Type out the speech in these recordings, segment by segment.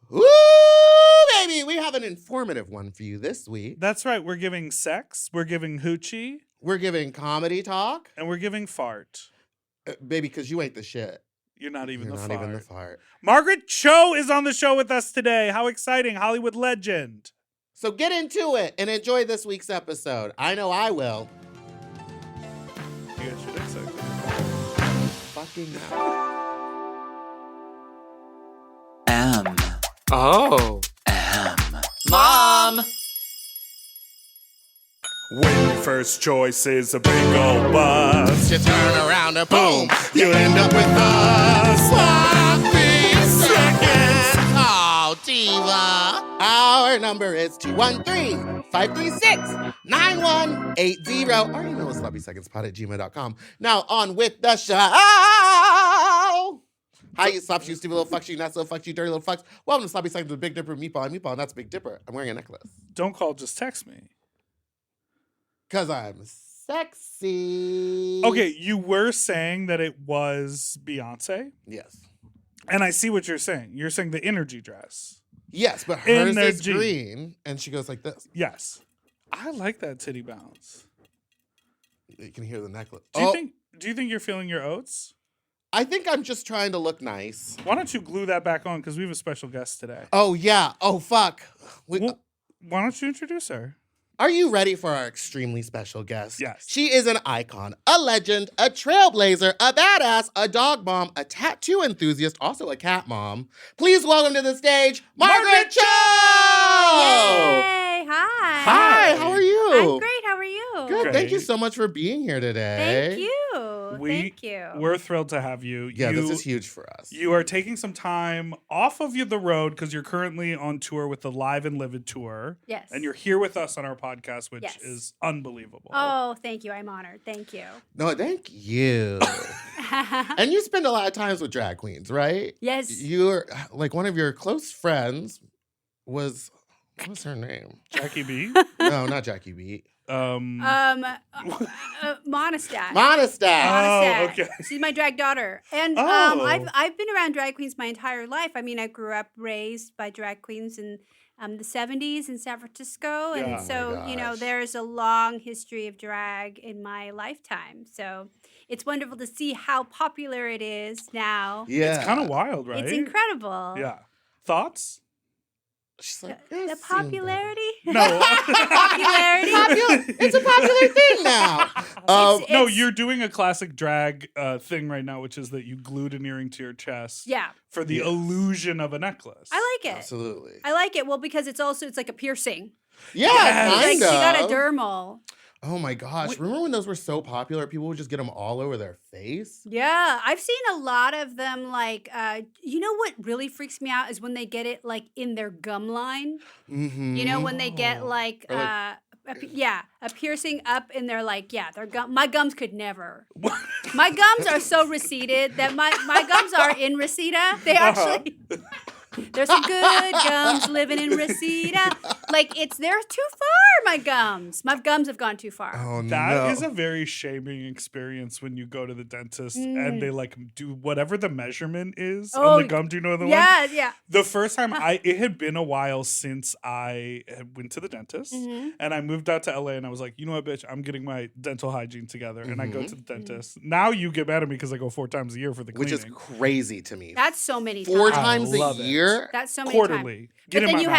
Woo, baby! We have an informative one for you this week. That's right. We're giving sex. We're giving hoochie. We're giving comedy talk. And we're giving fart. Baby, because you ain't the shit. You're not even You're the not fart. even the fart. Margaret Cho is on the show with us today. How exciting. Hollywood legend. So get into it and enjoy this week's episode. I know I will. You guys should accept it. Fucking hell. Mom! When your first choice is a big old bus, You turn around and boom, you end up with a sloppy second. Oh, diva. Our number is 213-536-9180. Or you know, sloppysecondspot@gmail.com. Now on with the show. Hi, you slops, you stupid little fucks, you not so fucks, you dirty little fucks. Welcome to Sloppy Seconds with Big Dipper and Meatball. I'm Meatball, and that's Big Dipper. I'm wearing a necklace. don't call, just text me. Because I'm sexy. Okay, you were saying that it was Beyonce, Yes. and I see what you're saying. You're saying the energy dress. Yes, but In hers their is jeans. green, and she goes like this. Yes. I like that titty bounce. You can hear the necklace. Do you think you're feeling your oats? I think I'm just trying to look nice. Why don't you glue that back on? Because we have a special guest today. Oh, yeah. Oh, fuck. Well, why don't you introduce her? Are you ready for our extremely special guest? Yes. She is an icon, a legend, a trailblazer, a badass, a dog mom, a tattoo enthusiast, also a cat mom. Please welcome to the stage, Margaret Cho! Yay! Hi. Hi, how are you? I'm great. How are you? Good. Great. Thank you so much for being here today. Thank you. Thank you. We're thrilled to have you. Yeah, this is huge for us. You are taking some time off of the road because you're currently on tour with the Live and Livid tour. Yes. And you're here with us on our podcast, which Yes. is unbelievable. Oh, thank you. I'm honored. Thank you. No, thank you. And you spend a lot of times with drag queens, right? Yes. You're like one of your close friends was, what's her name? Jackie B. No, not Jackie B. Monistat. Monistat. Oh, okay. She's my drag daughter. And Oh. I've been around drag queens my entire life. I mean, I grew up raised by drag queens in the 70s in San Francisco. Yeah. And Oh my so, gosh. there's a long history of drag in my lifetime. So it's wonderful to see how popular it is now. Yeah. It's kind of wild, right? It's incredible. Yeah. Thoughts? She's like, The yes, popularity? No. Popularity? It's a popular thing now. No, It's- you're doing a classic drag thing right now, which is that you glued an earring to your chest Yeah. for the Yes. illusion of a necklace. I like it. Absolutely. I like it. Well, because it's like a piercing. Yeah, Yes. Like kind she got a of. dermal. Oh my gosh. Remember when those were so popular? People would just get them all over their face? Yeah, I've seen a lot of them. Like, you know what really freaks me out is when they get it like in their gum line. Mm-hmm. You know, when they get like, Or, like- a piercing up in their their gum. My gums could never. My gums are so receded that my gums are in Reseda. They actually. There's some good gums living in Reseda. Like they're too far. My gums have gone too far. Oh, That is no. a very shaming experience when you go to the dentist and they do whatever the measurement is on the gum. Do you know the one? Yeah. The first time it had been a while since I went to the dentist Mhm. and I moved out to LA and I was like, you know what, bitch, I'm getting my dental hygiene together. And I go Mm-hmm. to the dentist. Now you get mad at me because I go 4 times a year for the Which cleaning. is crazy to me. That's so many 4 times. times a love it. year? That's so many times. quarterly. But Get in then my you mouth.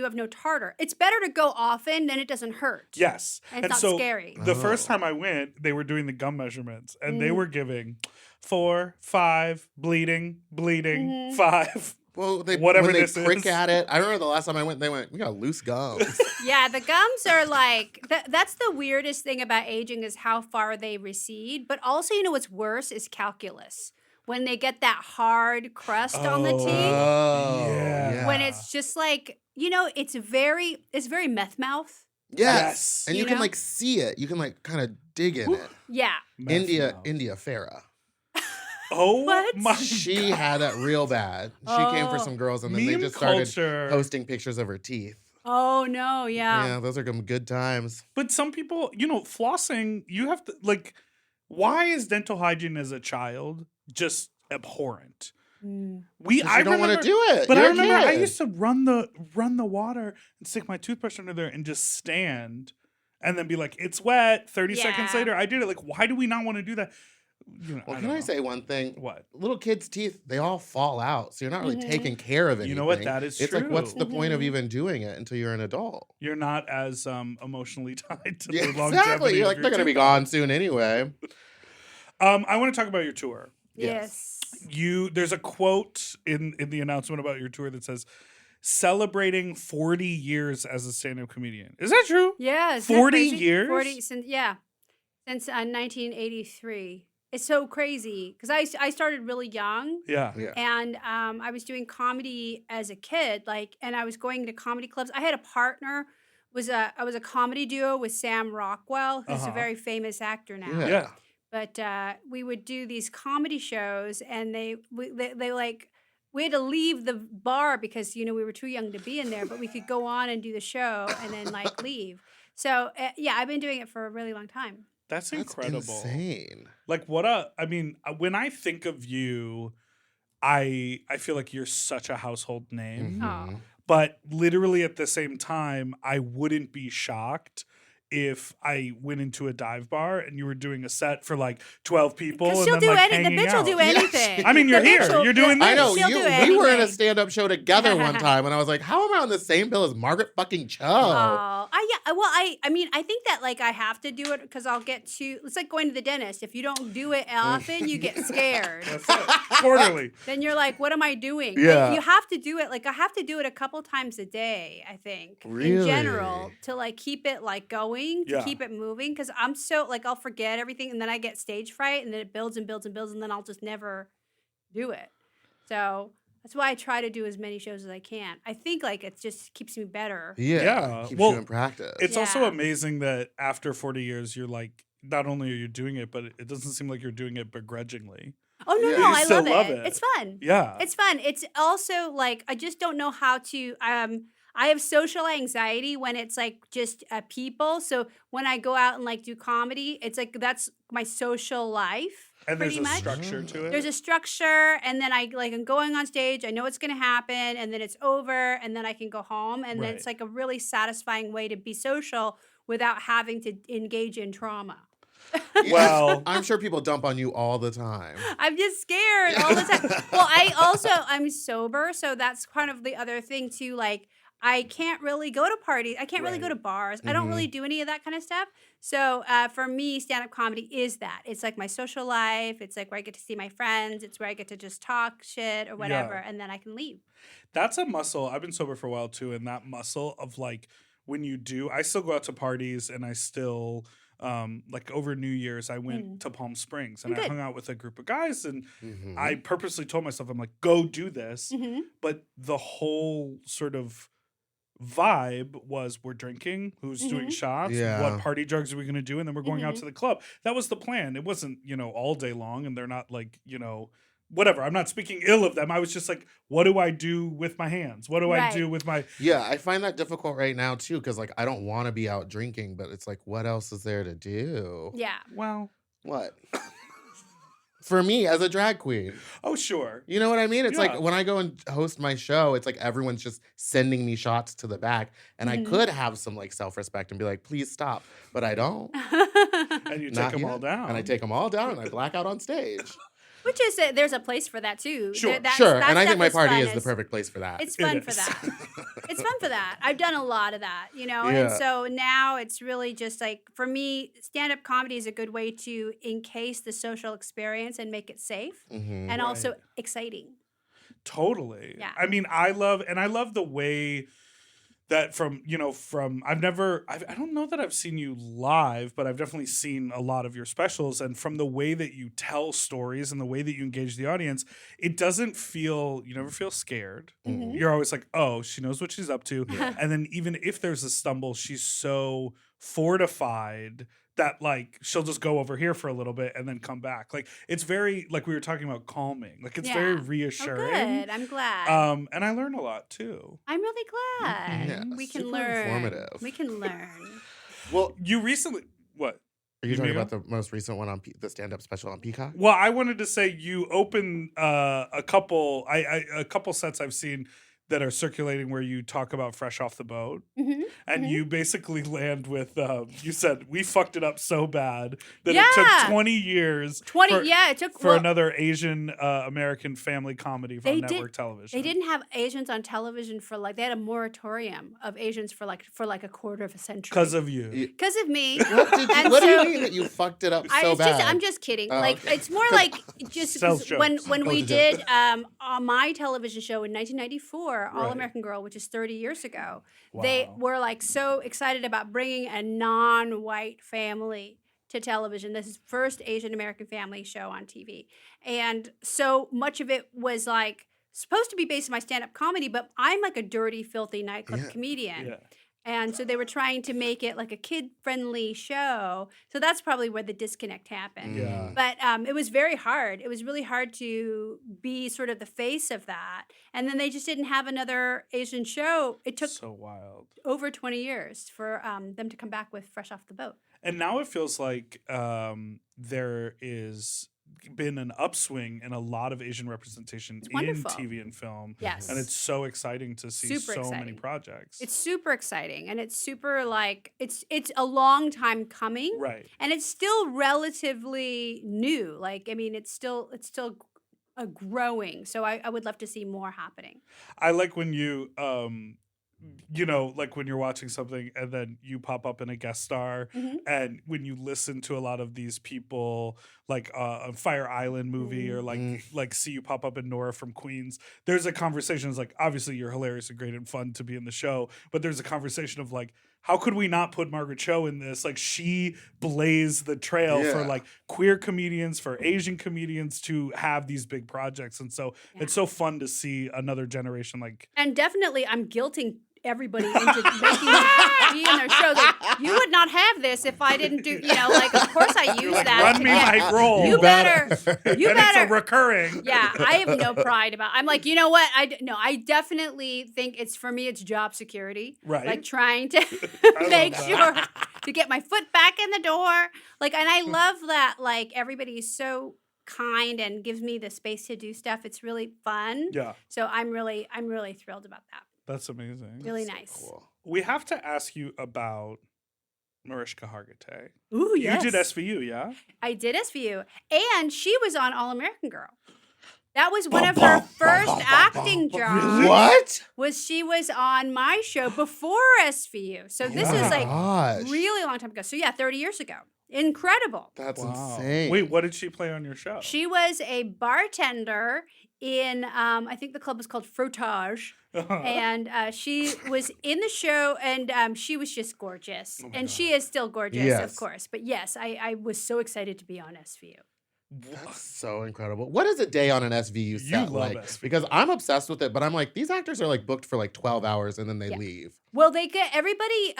have no tartar. It's better to go often, then it doesn't hurt. Yes. And it's not so scary. The first Oh. time I went, they were doing the gum measurements and they Mm. were giving 4, 5, bleeding, Mhm. 5. Well, Whatever when they this prick is. at it. I remember the last time I went, they went, we got loose gums. Yeah, the gums are like that's the weirdest thing about aging is how far they recede. But also, what's worse is calculus. When they get that hard crust on the Oh. teeth. Oh, Yeah. When it's just like, it's very meth mouth. Yes. And you You can know? like see it. You can like kind of dig in it. Yeah. India Mouth. Farah. Oh What? my She had that real bad. She came for Oh. some girls and then they Meme just started culture. posting pictures of her teeth. Oh no, Yeah, those are some good times. But some people, flossing, you have to, why is dental hygiene as a child just abhorrent? Mm. You don't want to do it. But You're I a remember I kid. used to run the water and stick my toothbrush under there and just stand and then be like, it's wet. 30 seconds Yeah. later, I did it. Like, why do we not want to do that? Well, can I say one thing? What? Little kids' teeth, they all fall out. So you're not really taking care of anything. You know what? That is It's true. like, what's the point of even doing it until you're an adult? You're not as emotionally tied to the Yeah, longevity. exactly. You're of like, your they're going to be tooth. gone soon anyway. I want to talk about your tour. Yes. There's a quote in the announcement about your tour that says, celebrating 40 years as a stand-up comedian. Is that true? Yeah. 40 years? 40 since 1983. It's so crazy because I started really young. Yeah. And I was doing comedy as a kid, and I was going to comedy clubs. I had a partner. I was a comedy duo with Sam Rockwell, who's a very famous actor now. Yeah. But we would do these comedy shows, and they we had to leave the bar because we were too young to be in there, but we could go on and do the show and then leave. So I've been doing it for a really long time. That's incredible. Insane. Like when I think of you, I feel like you're such a household name. Mhm. But literally at the same time, I wouldn't be shocked if I went into a dive bar and you were doing a set for 12 people. Because and she'll then, do anything. The hanging bitch will out. do anything. I mean, you're The bitch here. will- You're doing this. I know. She'll do We were in a anything. stand-up show together one time, and I was like, how am I on the same bill as Margaret fucking Cho? Oh, I think that I have to do it because I'll get too. It's like going to the dentist. If you don't do it often, you get scared. That's it. Quarterly. Then you're like, what am I doing? Yeah. You have to do it. I have to do it a couple times a day, I think, in Really? general, to keep it going, to Yeah. keep it moving. Because I'm so I'll forget everything, and then I get stage fright, and then it builds and builds and builds, and then I'll just never do it. So that's why I try to do as many shows as I can. I think it just keeps me better. Yeah. Keeps Well, you in practice. It's also Yeah. amazing that after 40 years, you're not only are you doing it, but it doesn't seem like you're doing it begrudgingly. Oh no, Yeah. no, You I still love love it. it. It's fun. Yeah. It's fun. It's also I just don't know how to. I have social anxiety when it's just people. So when I go out and do comedy, it's that's my social life. And there's pretty a much. structure to it. There's a structure, and then I'm going on stage. I know what's going to happen, and then it's over, and then I can go home, and then it's a really satisfying way to be social without having to engage in trauma. Well, I'm sure people dump on you all the time. I'm just scared all the time. Well, I'm sober, so that's kind of the other thing too. I can't really go to parties. I can't really go to bars. I don't really do any of that kind of stuff. So for me, stand-up comedy is that. It's my social life. It's where I get to see my friends. It's where I get to just talk shit or whatever, and then I can leave. that's a muscle. I've been sober for a while too, and that muscle of when you do, I still go out to parties, and I still over New Year's, I went to Palm Springs and I hung out with a group of guys, and Mhm. I purposely told myself, I'm like, go do this. Mm-hmm. But the whole sort of vibe was we're drinking, who's doing shots, Yeah. what party drugs are we going to do, and then we're going out to the club. That was the plan. It wasn't, all day long, and they're not whatever. I'm not speaking ill of them. I was just like, what do I do with my hands? What do I Right. do with my... Yeah, I find that difficult right now too, because I don't want to be out drinking, but it's what else is there to do? Yeah. Well, What? For me as a drag queen. oh, sure. You know what I mean? It's Yeah. when I go and host my show, it's everyone's just sending me shots to the back. And I could have some self-respect and be like, please stop. But I don't. And you take Not them all yet. down. And I take them all down and I black out on stage. Which is there's a place for that too. Sure. Sure. And I that think my was party fun is the perfect place for that. It's fun It for is. that. It's fun for that. I've done a lot of that, And Yeah. so now it's really just for me, stand-up comedy is a good way to encase the social experience and make it safe Mhm. and also exciting. Totally. Yeah. I mean, I love the way that I don't know that I've seen you live, but I've definitely seen a lot of your specials. And from the way that you tell stories and the way that you engage the audience, it doesn't feel, you never feel scared. Mhm. You're always like, oh, she knows what she's up to. And then even if there's a stumble, she's so fortified that she'll just go over here for a little bit and then come back. It's very, we were talking about, calming. It's very Yeah. reassuring. Oh, good. I'm glad. And I learn a lot too. I'm really glad. Yeah, We can super learn. informative. We can learn. Well, You recently what? Are you talking Amigo? about the most recent one on the stand-up special on Peacock? Well, I wanted to say you open a couple sets I've seen that are circulating where you talk about Fresh Off the Boat. Mm-hmm. And you basically land with, you said, we fucked it up so bad that Yeah. it took 20 years It took for another Asian American family comedy from They network television. They didn't have Asians on television for they had a moratorium of Asians for like a quarter of a century. Because of you. Because of me. What do you mean that you fucked it up so bad? I'm just kidding. Oh, okay. It's more like just Self-jokes. when we the did on my television show in 1994, All Right. American Girl, which is 30 years ago, Wow. they were so excited about bringing a non-white family to television. This is first Asian American family show on TV. And so much of it was supposed to be based on my stand-up comedy, but I'm a dirty, filthy nightclub comedian. Yeah. And so they were trying to make it a kid-friendly show. So that's probably where the disconnect happened. Yeah. But it was very hard. It was really hard to be sort of the face of that. And then they just didn't have another Asian show. It took So wild. over 20 years for them to come back with Fresh Off the Boat. And now it feels like there is been an upswing in a lot of Asian representation in wonderful. TV and film. Yes. And it's so exciting to see Super so many exciting. projects. It's super exciting, and it's super it's a long time coming, right. and it's still relatively new. It's still growing. So I would love to see more happening. I like when you when you're watching something and then you pop up in a guest star, Mhm. and when you listen to a lot of these people, like a Fire Island movie, or like see you pop up in Nora from Queens, there's a conversation. It's obviously you're hilarious and great and fun to be in the show, but there's a conversation of how could we not put Margaret Cho in this? She blazed the trail for queer comedians, for Asian comedians to have these big projects. And so it's so fun to see another generation And definitely I'm guilting everybody into making me in their show. You would not have this if I didn't do, of course I use that. run to me get- my role. You better. You and better. it's a recurring. Yeah, I have no pride about. I'm you know what? I definitely think it's for me. It's job security, Right. Trying to love make that. sure to get my foot back in the door. And I love that. Everybody's so kind and gives me the space to do stuff. It's really fun. Yeah, So I'm really thrilled about that. that's amazing. Really nice. Cool. We have to ask you about Mariska Hargitay. Ooh, yes. You did SVU, yeah? I did SVU, and she was on All American Girl. That was one of her first acting jobs. What? She was on my show before SVU. So this is Gosh. really long time ago. So 30 years ago. Incredible. That's Wow. insane. Wait, what did she play on your show? She was a bartender in, I think the club was called Frotage. And she was in the show, and she was just gorgeous. And she is still gorgeous, Yes. of course. But yes, I was so excited to be on SVU. That's so incredible. What is a day on an SVU set love like? SVU. Because I'm obsessed with it, but I'm these actors are booked for 12 hours and then they leave. Well, they get everybody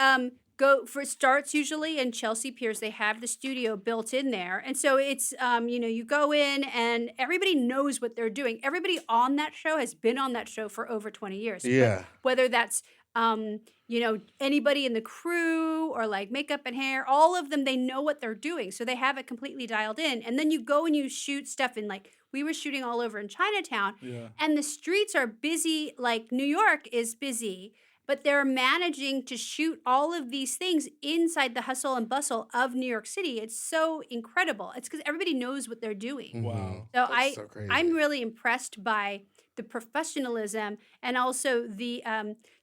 go for starts usually in Chelsea Piers. They have the studio built in there, and so it's you go in and everybody knows what they're doing. Everybody on that show has been on that show for over 20 years. Yeah. Whether that's anybody in the crew or makeup and hair, all of them, they know what they're doing, so they have it completely dialed in. And then you go and you shoot stuff in we were shooting all over in Chinatown, Yeah. and the streets are busy. New York is busy. But they're managing to shoot all of these things inside the hustle and bustle of New York City. It's so incredible. It's because everybody knows what they're doing. Wow. So That's so crazy. I'm really impressed by the professionalism and also the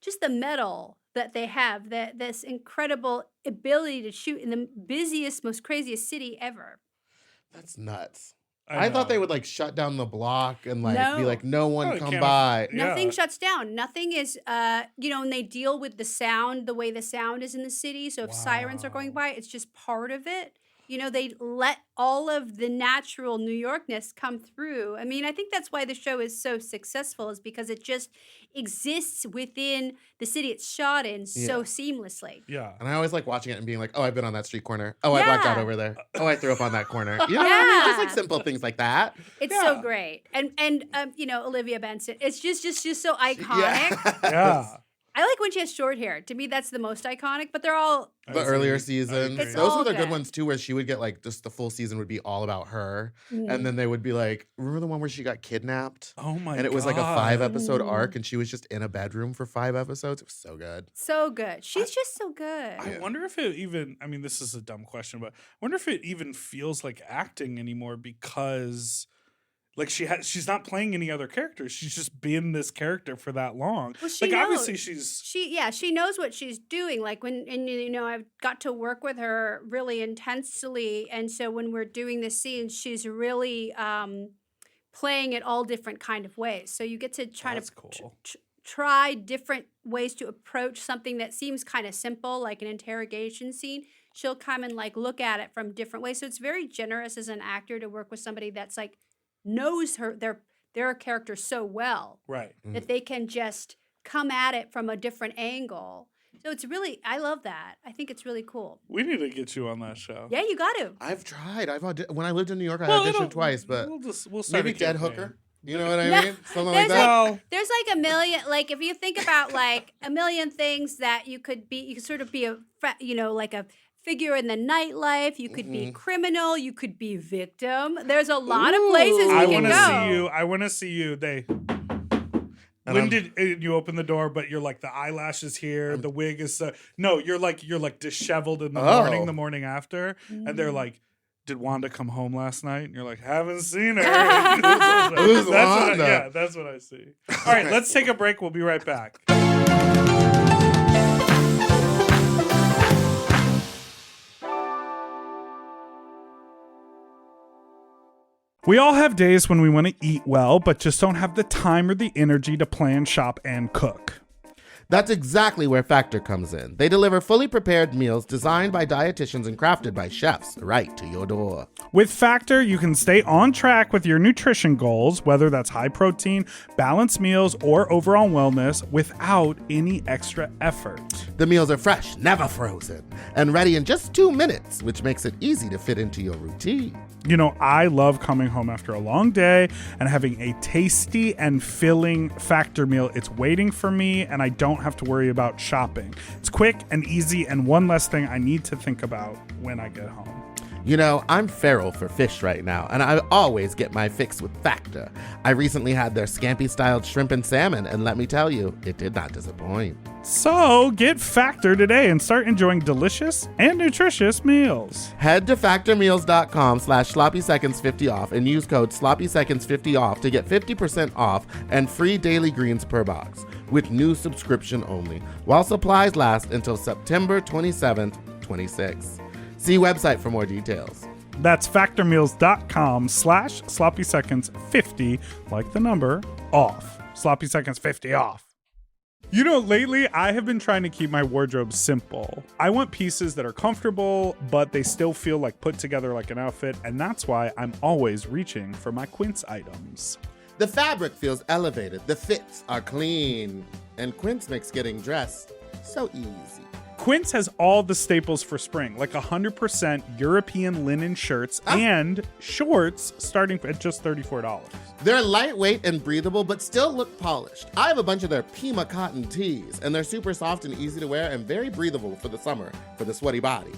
just the mettle that they have. This incredible ability to shoot in the busiest, most craziest city ever. That's nuts. I thought they would shut down the block and be No. no one Oh, come can't- by. Yeah. Nothing shuts down. Nothing is, and they deal with the sound, the way the sound is in the city. So if sirens are going Wow. by, it's just part of it. They let all of the natural New Yorkness come through. I mean, I think that's why the show is so successful, is because it just exists within the city it's shot in so seamlessly. Yeah. And I always like watching it and being oh, I've been on that street corner. Oh, I blacked out Yeah. over there. Oh, I threw up on that corner. You know what I mean? Just simple things like that. It's Yeah. so great. And Olivia Benson, it's just so iconic. Yeah. I like when she has short hair. To me, that's the most iconic, but they're all... The earlier seasons. It's Those all were the good good. ones too, where she would get like just the full season would be all about her. Mm. And then they would be like, remember the one where she got kidnapped? Oh my god. And it was like a 5-episode Mm. arc and she was just in a bedroom for 5 episodes. It was so good. So good. She's just so good. I wonder if it even, I mean, this is a dumb question, but I wonder if it even feels like acting anymore because like she's not playing any other characters. She's just been this character for that long. Well, she like knows. obviously she's She knows what she's doing. Like I've got to work with her really intensely, and so when we're doing the scenes, she's really playing it all different kind of ways. So you get to try That's to cool. try different ways to approach something that seems kind of simple, like an interrogation scene. She'll come and like look at it from different ways. So it's very generous as an actor to work with somebody that's like knows their character so well Right. that they can just come at it from a different angle. So it's really, I love that. I think it's really cool. We need to get you on that show. Yeah, you got to. I've tried. When I lived in New York, I Well, auditioned twice, but we'll start maybe a Dead campaign. Hooker. You know what I No, mean? Something like there's that. Well, There's like a million, like if you think about like a million things that you could sort of be like a figure in the nightlife. You could be criminal. You could be victim. There's a lot of places we I can want go. to see you. I want to see you. And When I'm- did you open the door? But you're like the eyelashes here, the wig is no. You're like disheveled in the morning, Oh. the morning after, and they're like, "Did Wanda come home last night?" And you're like, "Haven't seen her." Who's That's Wanda? that's what I see. All right, let's take a break. We'll be right back. We all have days when we want to eat well, but just don't have the time or the energy to plan, shop, and cook. That's exactly where Factor comes in. They deliver fully prepared meals designed by dietitians and crafted by chefs right to your door. With Factor, you can stay on track with your nutrition goals, whether that's high protein, balanced meals, or overall wellness, without any extra effort. The meals are fresh, never frozen, and ready in just 2 minutes, which makes it easy to fit into your routine. You know, I love coming home after a long day and having a tasty and filling Factor meal. It's waiting for me, and I don't have to worry about shopping. It's quick and easy, and one less thing I need to think about when I get home. You know, I'm feral for fish right now, and I always get my fix with Factor. I recently had their scampi-styled shrimp and salmon, and let me tell you, it did not disappoint. So get Factor today and start enjoying delicious and nutritious meals. Head to factormeals.com/sloppyseconds50 off and use code sloppyseconds50 off to get 50% off and free daily greens per box with new subscription only, while supplies last until September 27th, 26. See website for more details. That's factormeals.com/sloppyseconds50, like the number, off. Sloppy Seconds 50 off. You know, lately I have been trying to keep my wardrobe simple. I want pieces that are comfortable, but they still feel like put together like an outfit, and that's why I'm always reaching for my Quince items. The fabric feels elevated, the fits are clean, and Quince makes getting dressed so easy. Quince has all the staples for spring, like 100% European linen shirts and shorts starting at just $34. They're lightweight and breathable, but still look polished. I have a bunch of their Pima cotton tees, and they're super soft and easy to wear and very breathable for the summer for the sweaty body.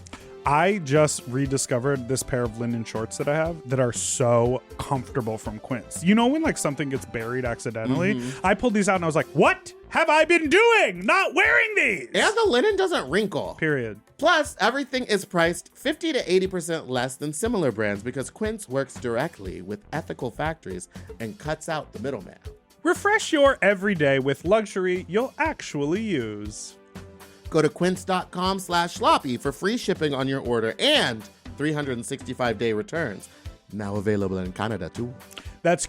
I just rediscovered this pair of linen shorts that I have that are so comfortable from Quince. You know when like something gets buried accidentally? I pulled these out and I was like, what have I been doing? Not wearing these! And the linen doesn't wrinkle. Period. Plus, everything is priced 50 to 80% less than similar brands because Quince works directly with ethical factories and cuts out the middleman. Refresh your everyday with luxury you'll actually use. Go to quince.com/sloppy for free shipping on your order and 365-day returns. Now available in Canada too. That's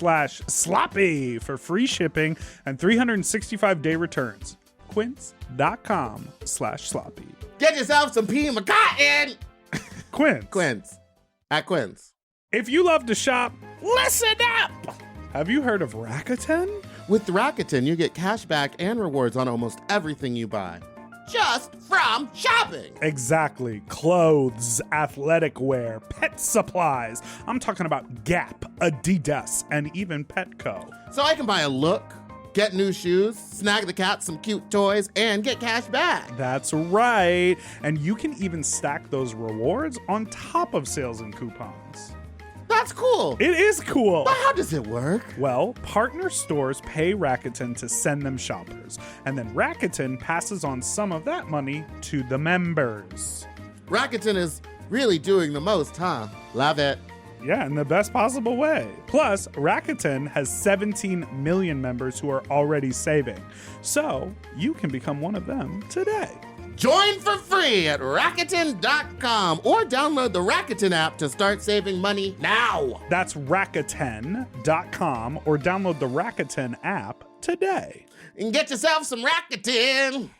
QUINCE.com/sloppy for free shipping and 365-day returns. Quince.com/sloppy. Get yourself some Pima cotton! Quince. Quince. At Quince. If you love to shop, listen up! Have you heard of Rakuten? With Rakuten, you get cash back and rewards on almost everything you buy. Just from shopping. Exactly. Clothes, athletic wear, pet supplies. I'm talking about Gap, Adidas, and even Petco. So I can buy a look, Get new shoes, snag the cat some cute toys, and get cash back. That's right. And you can even stack those rewards on top of sales and coupons. That's cool. It is cool. But how does it work? Well, partner stores pay Rakuten to send them shoppers, and then Rakuten passes on some of that money to the members. Rakuten is really doing the most, huh? Love it. Yeah, in the best possible way. Plus, Rakuten has 17 million members who are already saving. So, you can become one of them today. Join for free at Rakuten.com or download the Rakuten app to start saving money now. That's Rakuten.com or download the Rakuten app today. And get yourself some Rakuten.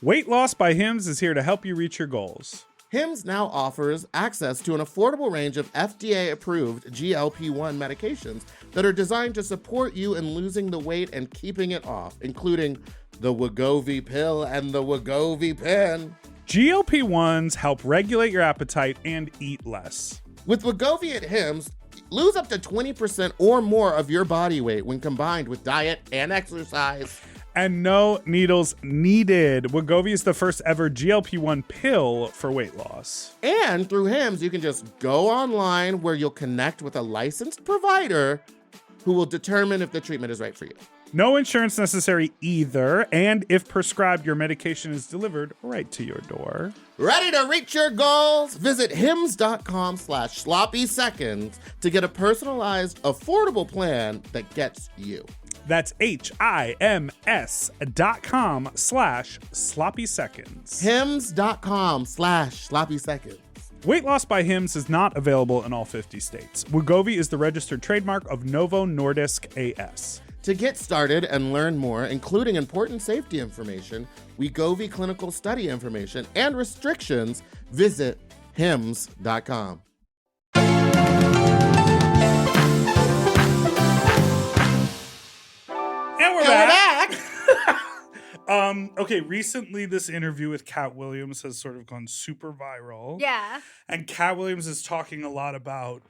Weight Loss by Hims is here to help you reach your goals. Hims now offers access to an affordable range of FDA-approved GLP-1 medications that are designed to support you in losing the weight and keeping it off, including the Wegovy pill and the Wegovy pen. GLP-1s help regulate your appetite and eat less. With Wegovy at Hims, lose up to 20% or more of your body weight when combined with diet and exercise. And no needles needed. Wegovy is the first ever GLP-1 pill for weight loss. And through Hims, you can just go online where you'll connect with a licensed provider who will determine if the treatment is right for you. No insurance necessary either. And if prescribed, your medication is delivered right to your door. Ready to reach your goals? Visit hims.com/sloppy seconds to get a personalized, affordable plan that gets you. That's HIMS.com/sloppy seconds. Hims.com/sloppy seconds. Weight Loss by Hims is not available in all 50 states. Wegovy is the registered trademark of Novo Nordisk AS. To get started and learn more, including important safety information, Wegovy clinical study information, and restrictions, visit hims.com. And we're back. Okay, recently this interview with Cat Williams has sort of gone super viral. Yeah. And Cat Williams is talking a lot about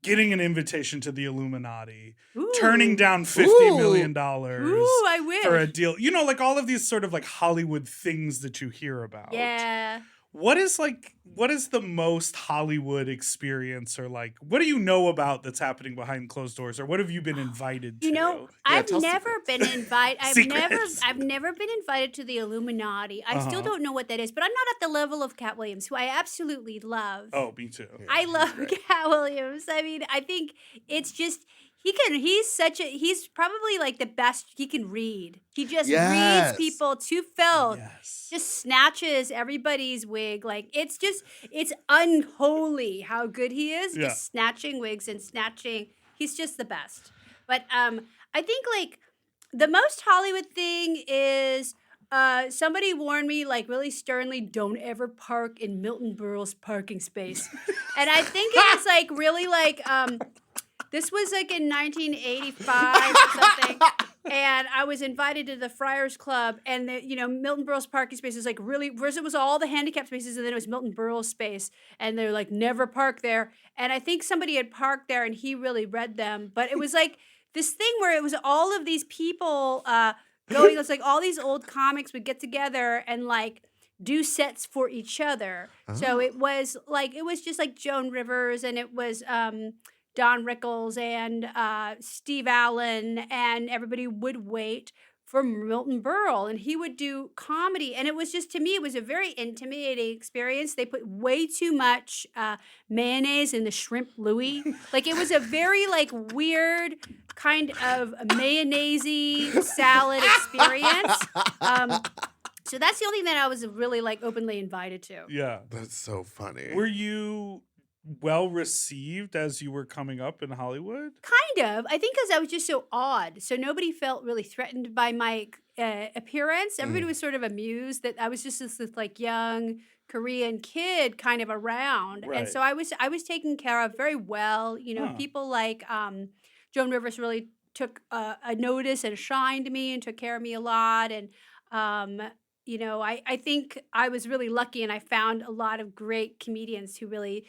getting an invitation to the Illuminati, turning down $50 million I wish. for a deal. You know, like all of these sort of like Hollywood things that you hear about. Yeah. What is the most Hollywood experience, or like, what do you know about that's happening behind closed doors, or what have you been invited to? You know, I've never been invited. Secrets. I've never been invited to the Illuminati. I still don't know what that is, but I'm not at the level of Cat Williams, who I absolutely love. Oh, me too. I love Cat Williams. I mean, I think it's just he's probably like the best he can read. He just reads people to filth. Yes. Just snatches everybody's wig. Like it's unholy how good he is. Yeah. Just snatching wigs and snatching. He's just the best. But I think like the most Hollywood thing is somebody warned me like really sternly, don't ever park in Milton Berle's parking space. And I think it was like really like this was like in 1985 or something, and I was invited to the Friars Club, and Milton Berle's parking space is like really, first it was all the handicapped spaces, and then it was Milton Berle's space, and they're like, never park there. And I think somebody had parked there, and he really read them, but it was like this thing where it was all of these people going, it was like all these old comics would get together and like do sets for each other. Oh. So it was just like Joan Rivers, and it was Don Rickles and Steve Allen, and everybody would wait for Milton Berle, and he would do comedy. And it was just, to me, it was a very intimidating experience. They put way too much mayonnaise in the shrimp Louis. Like, it was a very, like, weird kind of mayonnaise-y salad experience. So that's the only thing that I was really, like, openly invited to. Yeah. That's so funny. Were you well received as you were coming up in Hollywood? Kind of. I think because I was just so odd. So nobody felt really threatened by my appearance. Everybody was sort of amused that I was just this like young Korean kid kind of around. Right. And so I was taken care of very well. You know, people like Joan Rivers really took a notice and shined me and took care of me a lot. And, I think I was really lucky, and I found a lot of great comedians who really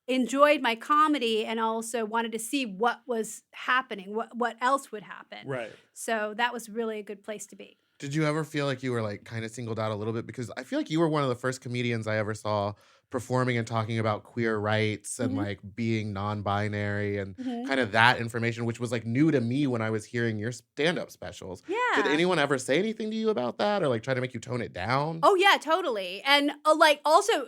enjoyed my comedy and also wanted to see what was happening, what else would happen. Right. So that was really a good place to be. Did you ever feel like you were like kind of singled out a little bit? Because I feel like you were one of the first comedians I ever saw performing and talking about queer rights and like being non-binary and kind of that information, which was like new to me when I was hearing your stand-up specials. Yeah. Did anyone ever say anything to you about that or like try to make you tone it down? Oh yeah, totally. And like also,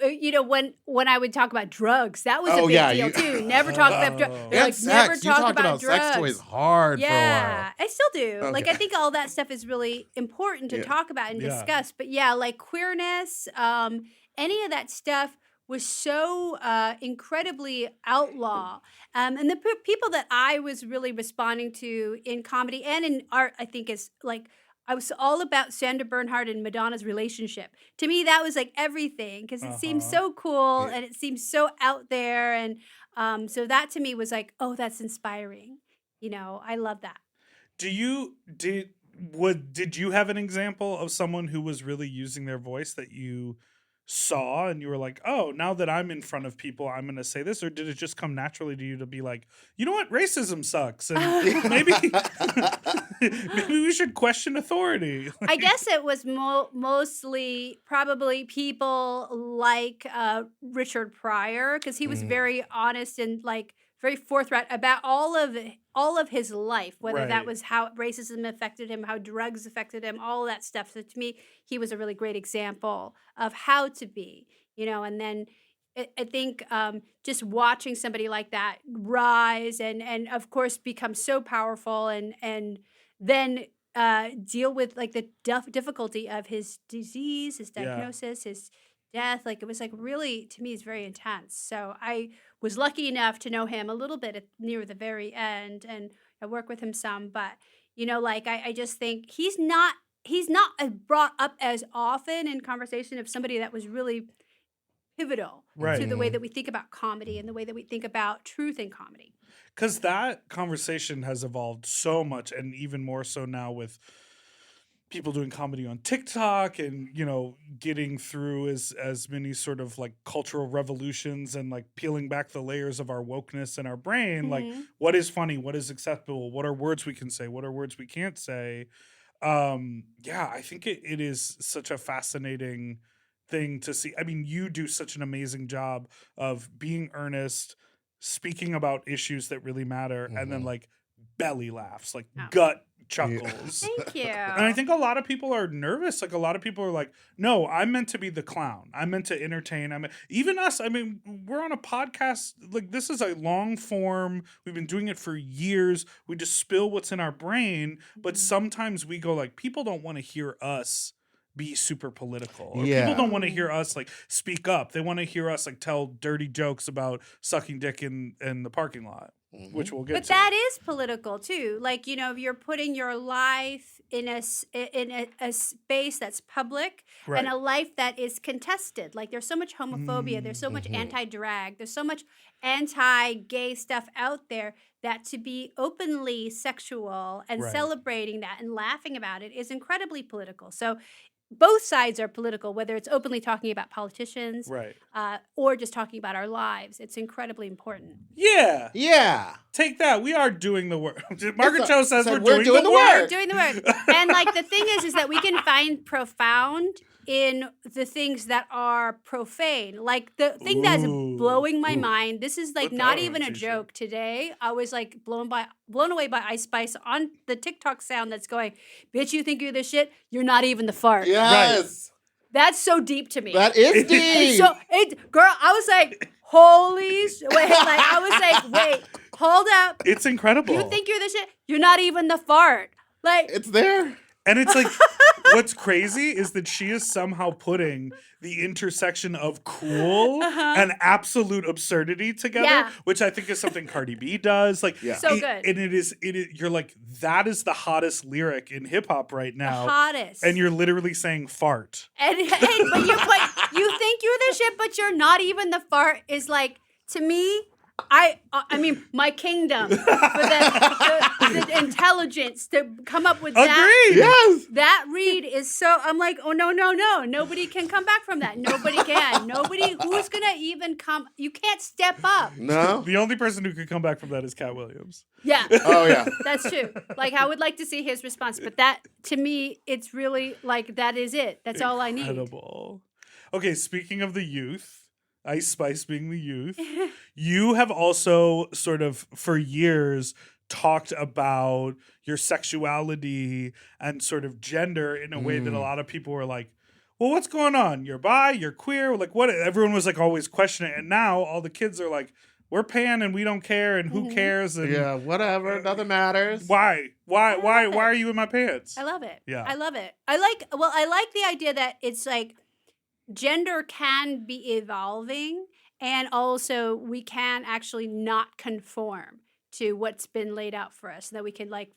when I would talk about drugs, that was a big deal too. Never talk about drugs. And Like, sex. never You talk talked about drugs. sex toys hard for a while. Yeah, I still do. Okay. Like I think all that stuff is really important to talk about and discuss. But yeah, like queerness, any of that stuff was so incredibly outlaw. And the people that I was really responding to in comedy and in art, I think is like, I was all about Sandra Bernhard and Madonna's relationship. To me, that was like everything because it seemed so cool and it seemed so out there. And so that to me was like, oh, that's inspiring. I love that. Did you have an example of someone who was really using their voice that you saw and you were like, oh, now that I'm in front of people, I'm going to say this? Or did it just come naturally to you to be like, you know what, racism sucks and maybe we should question authority? I guess it was mostly probably people like Richard Pryor, because he was very honest and like very forthright about all of his life, whether that was how racism affected him, how drugs affected him, all of that stuff. So to me, he was a really great example of how to be, and then I think just watching somebody like that rise and of course become so powerful and then deal with like the difficulty of his disease, his diagnosis, his death. Like it was like really, to me, it's very intense. So I was lucky enough to know him a little bit near the very end, and I work with him some. But like I just think he's not brought up as often in conversation of somebody that was really pivotal to the way that we think about comedy and the way that we think about truth in comedy. Because that conversation has evolved so much, and even more so now with people doing comedy on TikTok and, getting through as many sort of like cultural revolutions and like peeling back the layers of our wokeness in our brain. Like what is funny? What is acceptable? What are words we can say? What are words we can't say? I think it is such a fascinating thing to see. I mean, you do such an amazing job of being earnest, speaking about issues that really matter, and then like belly laughs, like gut chuckles. Thank you. And I think a lot of people are nervous. Like a lot of people are like, no, I'm meant to be the clown. I'm meant to entertain. Even us. I mean, we're on a podcast. Like this is a long form. We've been doing it for years. We just spill what's in our brain. But sometimes we go like, people don't want to hear us be super political. Or people don't want to hear us like speak up. They want to hear us like tell dirty jokes about sucking dick in the parking lot. Which we'll get to. But that is political too. Like, if you're putting your life in a space that's public and a life that is contested. Like there's so much homophobia, there's so much anti-drag, there's so much anti-gay stuff out there that to be openly sexual and celebrating that and laughing about it is incredibly political. So both sides are political, whether it's openly talking about politicians or just talking about our lives. It's incredibly important. Yeah. Yeah. Take that. We are doing the work. Margaret Cho says we're doing the We're work. doing the work. And like the thing is that we can find profound in the things that are profane. Like the thing that's blowing my mind, this is like not even a joke today. I was like blown away by Ice Spice on the TikTok sound that's going, bitch, you think you're the shit? You're not even the fart. Yes. That's so deep to me. That is deep. Girl, I was like, wait, hold up. It's incredible. You think you're the shit? You're not even the fart. Like it's there. And it's like, what's crazy is that she is somehow putting the intersection of cool and absolute absurdity together, which I think is something Cardi B does. Like, so good. And it is, you're like, that is the hottest lyric in hip hop right now. The hottest. And you're literally saying fart. But you think you're the shit, but you're not even the fart is like, to me, I mean, my kingdom. But intelligence to come up with Agreed. that. Yes. That read is so. I'm like, oh no, nobody can come back from that. Nobody can. Nobody. Who's gonna even come? You can't step up. No. The only person who could come back from that is Cat Williams. Yeah. Oh yeah. That's true. Like, I would like to see his response, but that, to me, it's really like, that is it. That's all I need. Incredible. Okay, speaking of the youth, Ice Spice being the youth, you have also sort of for years talked about your sexuality and sort of gender in a way that a lot of people were like, well, what's going on? You're bi, you're queer, like what? Everyone was like always questioning it, and now all the kids are like, we're pan and we don't care, and who cares? And Yeah, whatever. Nothing matters. why are you in my pants? I love it. Yeah. I love it. I like the idea that it's like gender can be evolving, and also we can actually not conform to what's been laid out for us, so that we can like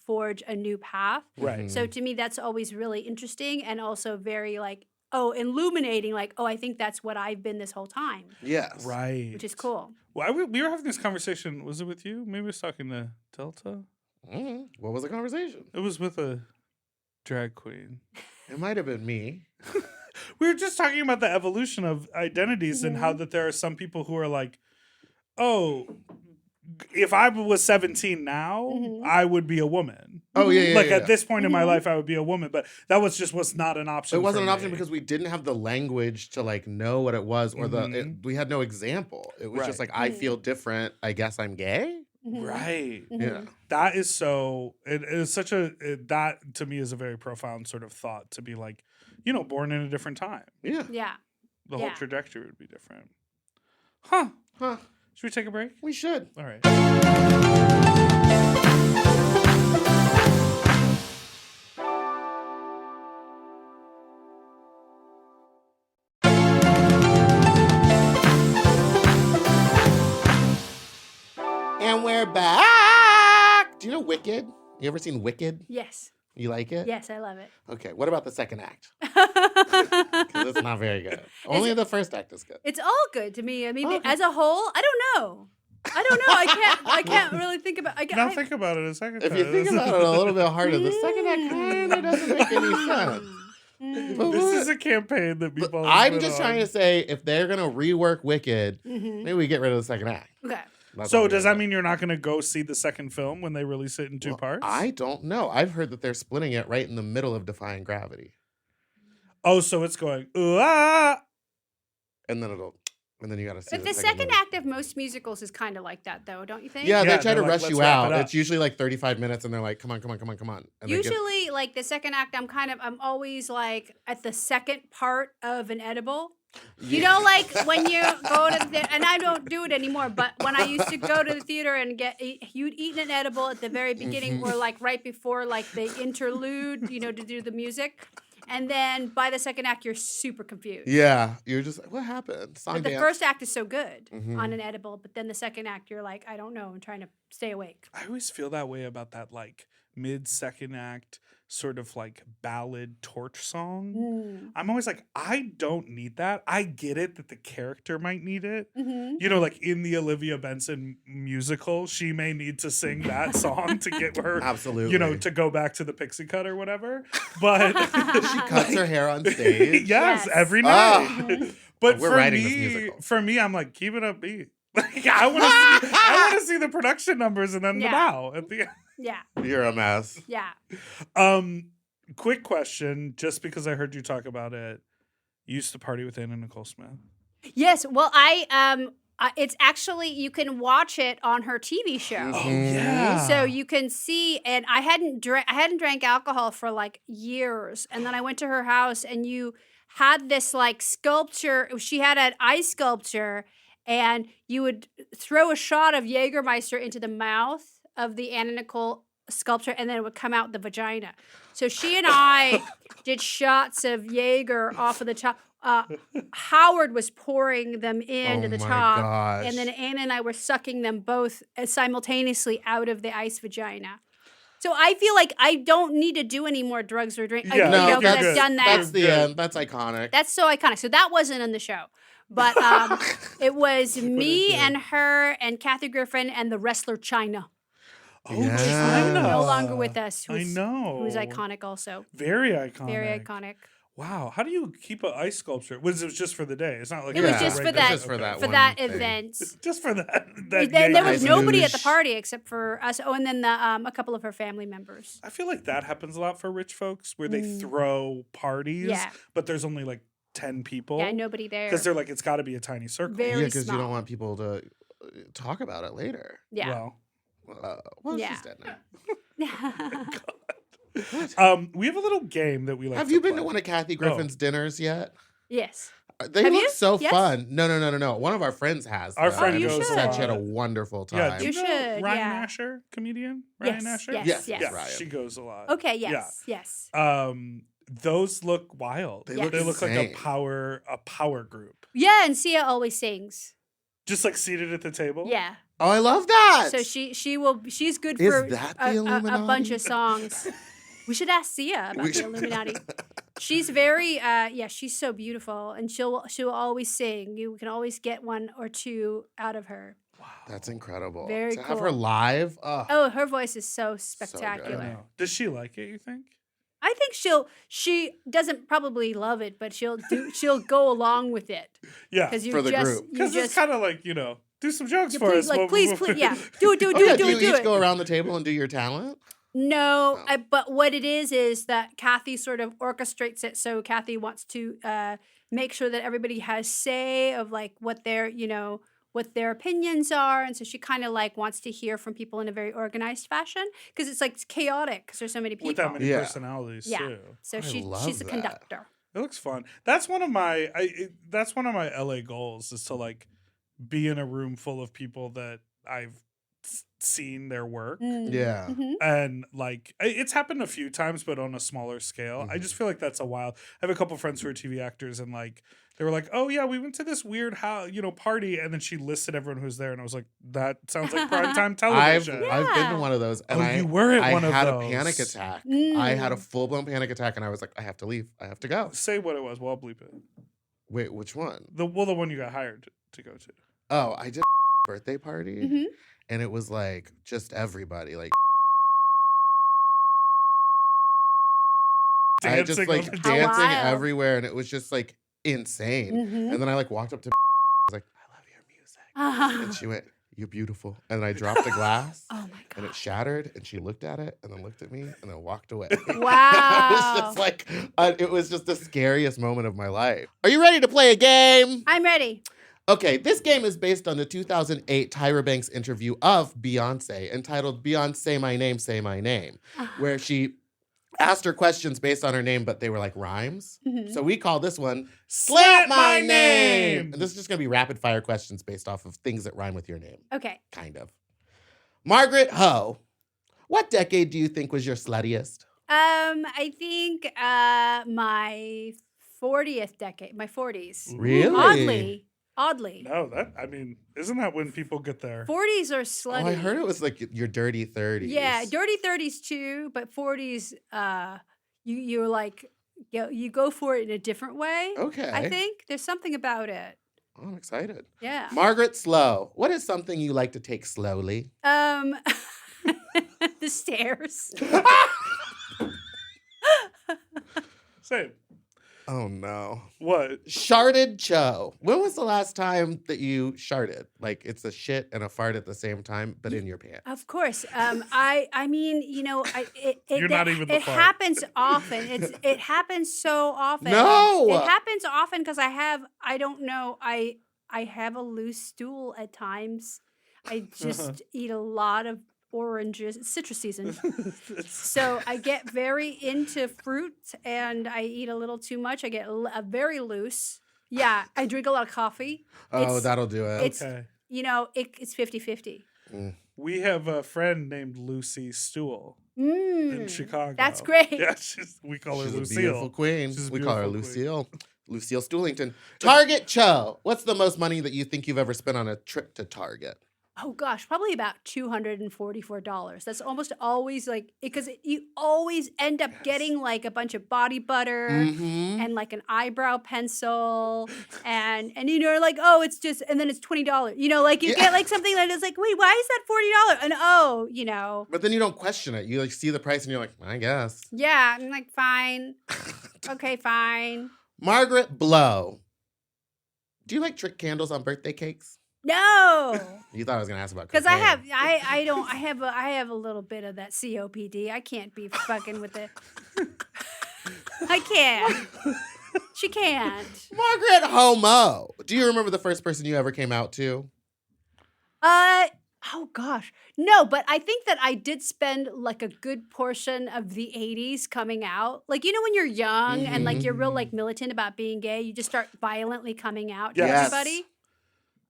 forge a new path. Right. So to me, that's always really interesting, and also very like, illuminating, like, I think that's what I've been this whole time, Yes. Right. which is cool. Well, we were having this conversation. Was it with you? Maybe I was talking to Delta. What was the conversation? It was with a drag queen. It might have been me. We were just talking about the evolution of identities and how that there are some people who are like, oh, if I was 17 now, I would be a woman. Oh yeah. Like at this point in my life, I would be a woman, but that was not an option. It wasn't for an option me. because we didn't have the language to like know what it was, or we had no example. It was Right. just like, I feel different. I guess I'm gay. Right. Yeah. That is so. It is such a. That to me is a very profound sort of thought to be like, born in a different time. Yeah. Yeah. The whole trajectory would be different. Huh. Should we take a break? We should. All right. And we're back. Do you know Wicked? You ever seen Wicked? Yes. You like it? Yes, I love it. Okay. What about the second act? Because it's not very good. Only the first act is good. It's all good to me. I mean, Okay. as a whole, I don't know. I can't really think about. Now think about it a second. If you think about it a little bit harder, the second act kind of doesn't make any sense. But This is a campaign that but people. I'm just trying to say, if they're gonna rework Wicked, maybe we get rid of the second act. Okay. That's So all does I'm that mean you're not going to go see the second film when they release it in two parts? I don't know. I've heard that they're splitting it right in the middle of Defying Gravity, Oh, so it's going. Ah! and then you gotta see. But the second movie. act of most musicals is kind of like that, though, don't you think? Yeah, Yeah, they try to they're like, rush "Let's you wrap out. it up." It's usually like 35 minutes, and they're like, "Come on." And they get- Usually, like the second act, I'm always like at the second part of an edible. You know, like when you go to the, and I don't do it anymore, but when I used to go to the theater and you'd eat an edible at the very beginning or like right before like the interlude, to do the music. And then by the second act, you're super confused. Yeah, you're just like, what happened? Song But the dance. first act is so good on an edible, but then the second act, you're like, I don't know, I'm trying to stay awake. I always feel that way about that like mid-second act sort of like ballad torch song. I'm always like, I don't need that. I get it that the character might need it. Like in the Olivia Benson musical, she may need to sing that song to get her, Absolutely. to go back to the pixie cut or whatever. But She cuts her hair on stage. yes, Yes. every Ah. night. But We're writing this musical. for me, I'm like, keep it upbeat. Like, I want to see the production numbers and then the Yeah. bow at the end. Yeah, You're a mess. yeah. Quick question, just because I heard you talk about it. You used to party with Anna Nicole Smith. Yes, well, it's actually, you can watch it on her TV show. Oh yeah. So you can see, and I hadn't drank alcohol for like years, and then I went to her house, and you had this like sculpture. She had an ice sculpture, and you would throw a shot of Jägermeister into the mouth of the Anna Nicole sculpture, and then it would come out the vagina. So she and I did shots of Jaeger off of the top. Howard was pouring them into the my top, gosh. and then Anna and I were sucking them both simultaneously out of the ice vagina. So I feel like I don't need to do any more drugs or drink. Yeah, No, you're I've good. done that. That's the end. That's iconic. That's so iconic. So that wasn't on the show. But it was me and her and Kathy Griffin and the wrestler Chyna. Oh, Yeah. China. No longer with us. I know. Who's iconic also. Very iconic. Very iconic. Wow. How do you keep an ice sculpture? Was it just for the day? It's not like It was Yeah, just for it's that. just for that For one that thing. event. Just for that. And there was Ice nobody at the luge. party except for us. Oh, and then a couple of her family members. I feel like that happens a lot for rich folks where they throw parties, Yeah. but there's only like 10 people. Yeah, nobody there. Because they're like, it's got to be a tiny circle. Very Yeah, because you small. don't want people to talk about it later. Yeah. Well, Yeah. She's dead now. we have a little game that we like. Have to you been play. to one of Kathy Griffin's dinners yet? Yes. They Have look you? so Yes? fun. No. One of our friends has. Our though. friend you goes should. said she had a lot. wonderful Yeah, time. do you You know should, Ryan yeah. Asher, comedian? Ryan Yes, Asher? yes, Yes, yes. Yeah, Ryan. she goes a lot. Okay, yes. Those look wild. They Yes. look They look like insane. a power group. Yeah, and Sia always sings. Just like seated at the table. Yeah. Oh, I love that. So she's good Is for that a the bunch Illuminati? of songs. We should ask Sia about We the should. Illuminati. She's very she's so beautiful and she'll always sing. You can always get one or two out of her. That's incredible. Very to have her cool. live. Oh, her voice is so good. I spectacular. know. Does she like it, you think? I think she doesn't probably love it, but she'll go along with it Yeah. because you For the just group. you Because it's just kind of like, do some jokes you for please us. like while- please yeah do it Oh, yeah, do you each it. go around the table and do your talent? No, Oh. but what it is that Kathy sort of orchestrates it. So Kathy wants to make sure that everybody has say of like what their opinions are, and so she kind of like wants to hear from people in a very organized fashion because it's like chaotic because there's so many people. With that many Yeah. personalities, Yeah. too. So I she's love a that. conductor. It looks fun. That's one of my LA goals is to like be in a room full of people that I've seen their work. Yeah. Mhm. And like it's happened a few times, but on a smaller scale. I just feel like that's a wild. I have a couple friends who are TV actors, and like they were like, "Oh yeah, we went to this weird party," and then she listed everyone who's there, and I was like, "That sounds like primetime I've television." been Yeah. to one of those, and Oh, I you were at I one of had those. a panic attack. Mm. I had a full blown panic attack, and I was like, I have to leave. I have to go. Say what it was. Well, I'll bleep it. Wait, which one? The one you got hired to go to. Oh, I did a birthday party, Mhm. and it was like just everybody, like I just Dancing like on the dancing How wild. everywhere, and it was just like insane. Mhm. And then I like walked up to I was like, I love your music, and she went, "You're beautiful," and I dropped the glass. Oh my And it god! shattered, and she looked at it, and then looked at me, and then walked away. Wow. It was just like, it was just the scariest moment of my life. Are you ready to play a game? I'm ready. Okay, this game is based on the 2008 Tyra Banks interview of Beyonce entitled Beyonce My Name, Say My Name, where she asked her questions based on her name, but they were like rhymes. Mhm. So we call this one Slant Slant My My Name. Name. And this is just going to be rapid fire questions based off of things that rhyme with your name, Okay. kind of. Margaret Ho, what decade do you think was your sluttiest? I think my 40th decade, my 40s. Really? Oddly. No, isn't that when people get there? 40s are Oh, slutty. I heard it was like your dirty 30s. Yeah, dirty 30s too, but 40s, you're like, you go for it in a different way. Okay. I think there's something about it. Oh, I'm excited. Yeah. Margaret Slow, what is something you like to take slowly? The stairs. Same. Oh, no. What? Sharted Cho. When was the last time that you sharted? Like it's a shit and a fart at the same time, but in your pants. Of course. I mean, You're not even the it fart. happens often. It happens so often. No! It happens often because I have a loose stool at times. I just eat a lot of oranges. It's citrus season. So I get very into fruit and I eat a little too much. I get very loose. Yeah, I drink a lot of coffee. Oh, It's- that'll do it. it's- Okay. It's 50-50. We have a friend named Lucy Stool in Chicago. That's great. Yeah, we call her She's a Lucille. beautiful queen. She's a We call her beautiful queen. Lucille. Lucille Stoolington. Target Cho. What's the most money that you think you've ever spent on a trip to Target? oh gosh, probably about $244. That's almost always like, because you always end up getting like a bunch of body butter Mm-hmm. and like an eyebrow pencil and you know, like, oh, it's just, and then it's $20. You know, like you get like something that is like, wait, why is that $40? And oh, you know. But then you don't question it. You like see the price and you're like, I guess. Yeah, I'm like, fine. Okay, fine. Margaret Blow. Do you like trick candles on birthday cakes? No. You thought I was gonna ask about Because cocaine. I have a little bit of that COPD. I can't be fucking with it. I can't. She can't. Margaret Homo. Do you remember the first person you ever came out to? Oh gosh. No, but I think that I did spend like a good portion of the 80s coming out. Like, you know, when you're young and like you're real like militant about being gay, you just start violently coming out to Yes. everybody.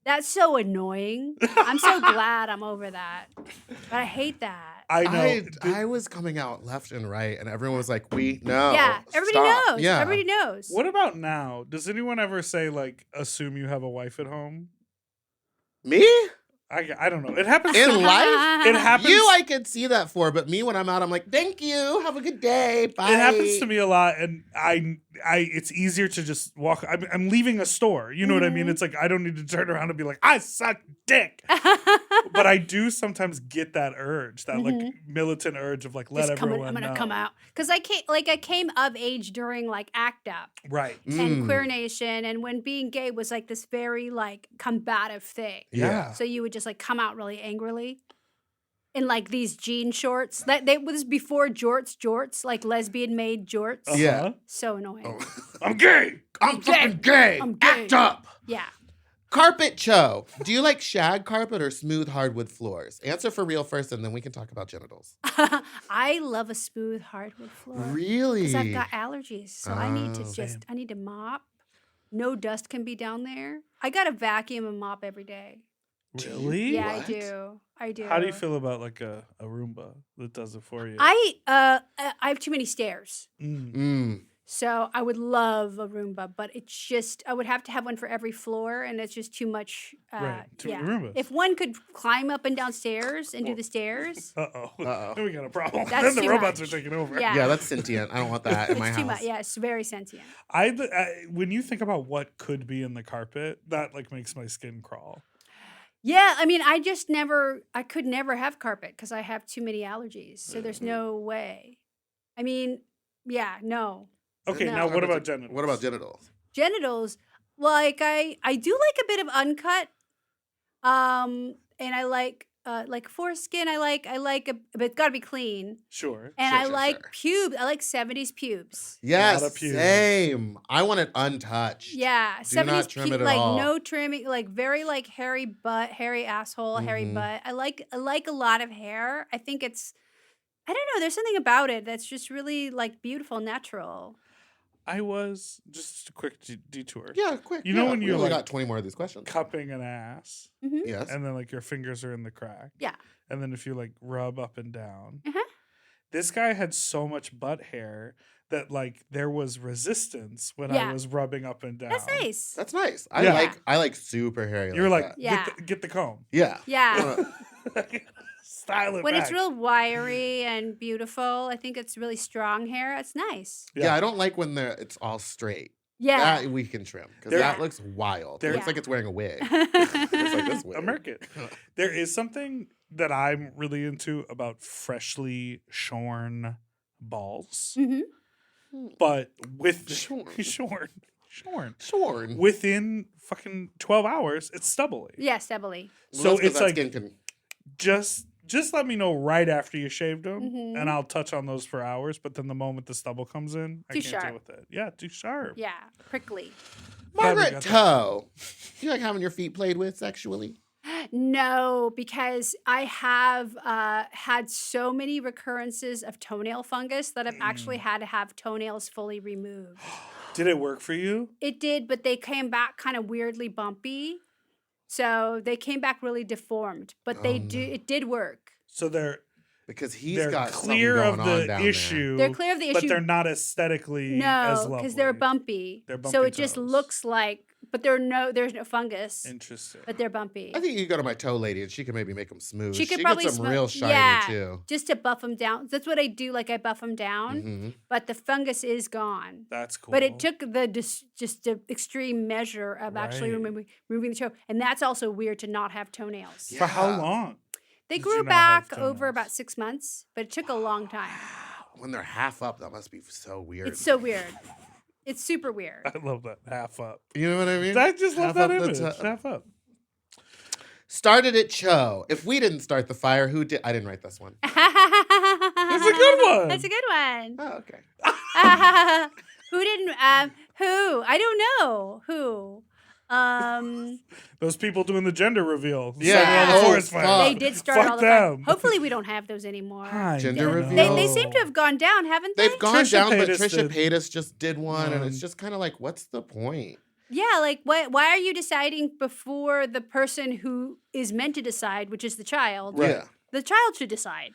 That's so annoying. I'm so glad I'm over that. But I hate that. I know. I was coming out left and right, and everyone was like, "We know." Yeah, everybody Stop." knows. Yeah. Everybody knows. What about now? Does anyone ever say, like, assume you have a wife at home? Me? I don't know. It happens In to me. life? It happens. You, I could see that for, but me, when I'm out, I'm like, "Thank you. Have a good day. Bye." It happens to me a lot, and I it's easier to just walk. I'm leaving a store. You know what I mean? It's like I don't need to turn around and be like, I suck dick. But I do sometimes get that urge, that like militant urge of like, let everyone I'm gonna know. come out because I came of age during like ACT UP Right. and Queer Nation, and when being gay was like this very like combative thing. Yeah. So you would just like come out really angrily in like these jean shorts. That was before jorts, like lesbian made jorts. Uh-huh. Yeah. So annoying. I'm gay. I'm fucking gay. I'm gay. Act up. Yeah. Carpet Cho. Do you like shag carpet or smooth hardwood floors? Answer for real first, and then we can talk about genitals. I love a smooth hardwood floor. Really? Because I've got allergies, so I need to Oh. I need to mop. No dust can be down there. I got to vacuum and mop every day. Really? Yeah, What? I do. How do you feel about like a Roomba that does it for you? I have too many stairs. Mm. So I would love a Roomba, but it's just, I would have to have one for every floor, and it's just too much. Right, too many Roombas. If one could climb up and down stairs and do the stairs, Uh-oh. Then we got a problem. That's Then the too robots much. are taking over. Yeah. Yeah, that's sentient. I don't want that in my it's house. too much. Yeah, it's very sentient. When you think about what could be in the carpet, that like makes my skin crawl. Yeah, I mean, I could never have carpet because I have too many allergies. So there's no way. I mean, yeah, no. Okay, No. now what about genitals? What about genitals? Genitals, like I do like a bit of uncut. And I like foreskin. I like but it's got to be clean. Sure. And Sure, I sure, like sure. pubes. I like 70s pubes. Yes, Not a pube. same. I want it untouched. Yeah, Do not trim it at like all. no trimming, like very like hairy butt, hairy asshole, hairy Mhm. butt. I like a lot of hair. I think it's, I don't know, there's something about it that's just really like beautiful, natural. I was just a quick detour. Yeah, quick. You know yeah. when we you, only like, got 20 more of these questions. Cupping an ass, Yes. and then like your fingers are in the crack. Yeah. And then if you like rub up and down. Uh-huh. This guy had so much butt hair that like there was resistance when I Yeah. was rubbing up and down. That's nice. That's nice. I Yeah. like super hairy. You were like, that. Yeah. get the comb. Yeah. Yeah. Style it When back. it's real wiry and beautiful, I think it's really strong hair. It's nice. Yeah, I don't like when it's all straight. Yeah. That we can trim because There- that looks wild. It there- looks like it's wearing a wig. It's like this wig. American. There is something that I'm really into about freshly shorn balls, hmm but with Shorn. shorn within fucking 12 hours, it's stubbly. Yes, Emily. Well, So that's 'cause it's that like skin can. just let me know right after you shaved them, Mhm. and I'll touch on those for hours. But then the moment the stubble comes in, I Too can't sharp. deal with it. Yeah, too sharp. Yeah, prickly. Glad we Margaret got Cho. Do you like having your feet played with sexually? No, because I have had so many recurrences of toenail fungus that I've actually had to have toenails fully removed. Did it work for you? It did, but they came back kind of weirdly bumpy. So they came back really deformed, but Oh, no. it did work. So they're Because he's clear got something of going on the down issue. They're clear of the but issue. they're not aesthetically as No, lovely. because they're bumpy. They're So bumpy it just toes. looks like but there's no fungus. Interesting. But they're bumpy. I think you could go to my toe lady and she can maybe make them smooth. She could probably gets them real shiny yeah, too. just to buff them down. That's what I do. Like I buff them down, Mm-hmm. but the fungus is gone. That's cool. But it took just the extreme measure of actually Right. removing the toe, and that's also weird to not have toenails. For how Yeah. long? They Did grew you not have back over toenails? about 6 months, but it took a long time. When they're half up, that must be so weird. It's so weird. It's super weird. I love that. Half up. You know what I mean? I just love Half that up the image. top. Half up. Started at Cho. If we didn't start the fire, who did? I didn't write this one. It's a good one. That's a good one. Oh, okay. Who didn't? Who? I don't know. Who? Those people doing the gender reveal. Yeah. Started all the Yeah. forest Fuck. fires. They did start Fuck all the time. them. Hopefully, we don't have those anymore. Gender know. reveal. They seem to have gone down, haven't they? They've gone Trisha down, but Paytas Trisha did. Paytas just did one, and One. it's just kind of like, what's the point? Yeah, like why are you deciding before the person who is meant to decide, which is the child? Right. Yeah. The child should decide.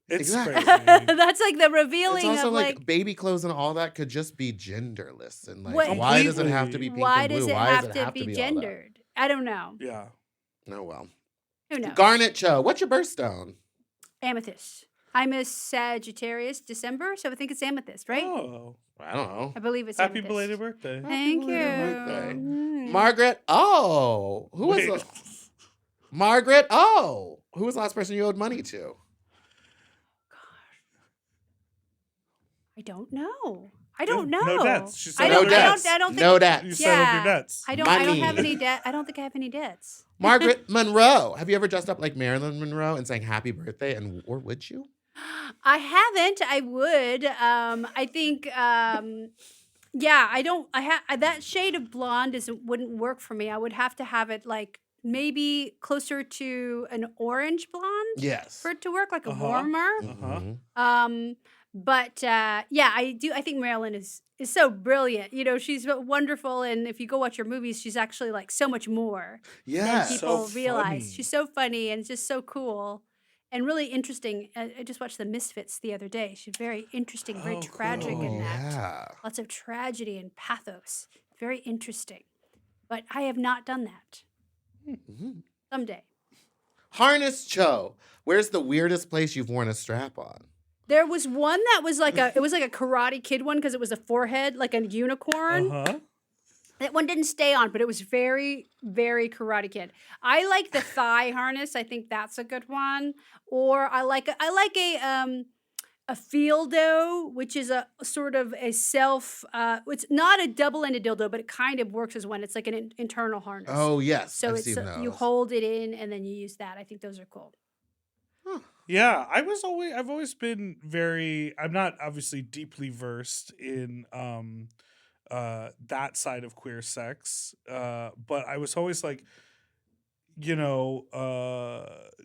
It's Exactly. crazy. That's like the It's revealing also of like baby clothes and all that could just be genderless, and like, What- why does it have to be pink why and blue? does it Why have does it to have be all that? gendered? I don't know. Yeah. Oh well. Who knows? Garnet Cho, what's your birthstone? Amethyst. I'm a Sagittarius December, so I think it's amethyst, right? Oh. I don't know. I believe it's Happy amethyst. belated birthday. Thank you. belated birthday. Mm. Margaret O. Who was Wait. the Margaret O. Who was the last person you owed money to? I don't know. I don't know. No debts. She said I no don't. debts. I don't think. No debts. You settled Yeah. your debts. I don't Money. have any debt. I don't think I have any debts. Margaret Monroe. Have you ever dressed up like Marilyn Monroe and sang happy birthday? And or would you? I haven't. I would. I think. Yeah. I don't. That shade of blonde wouldn't work for me. I would have to have it like maybe closer to an orange blonde Yes. for it to work, like a Uh-huh. warmer. Uh-huh. Mhm. But yeah, I do. I think Marilyn is so brilliant. You know, she's wonderful, and if you go watch her movies, she's actually like so much more Yeah. than people So realize. funny. She's so funny and just so cool and really interesting. I just watched The Misfits the other day. She's very interesting, very Oh, tragic in cool. that. Yeah. Lots of tragedy and pathos. Very interesting. But I have not done that. Mhm. Someday. Harness Cho. Where's the weirdest place you've worn a strap on? There was one that was like it was like a Karate Kid one because it was a forehead, like a unicorn. Uh-huh. That one didn't stay on, but it was very, very Karate Kid. I like the thigh harness. I think that's a good one. Or I like a fieldo, which is a sort of a self. It's not a double-ended dildo, but it kind of works as one. It's like an internal harness. Oh yes. so I've it's seen those. you hold it in and then you use that. I think those are cool. Yeah, I've always been I'm not obviously deeply versed in that side of queer sex. But I was always like,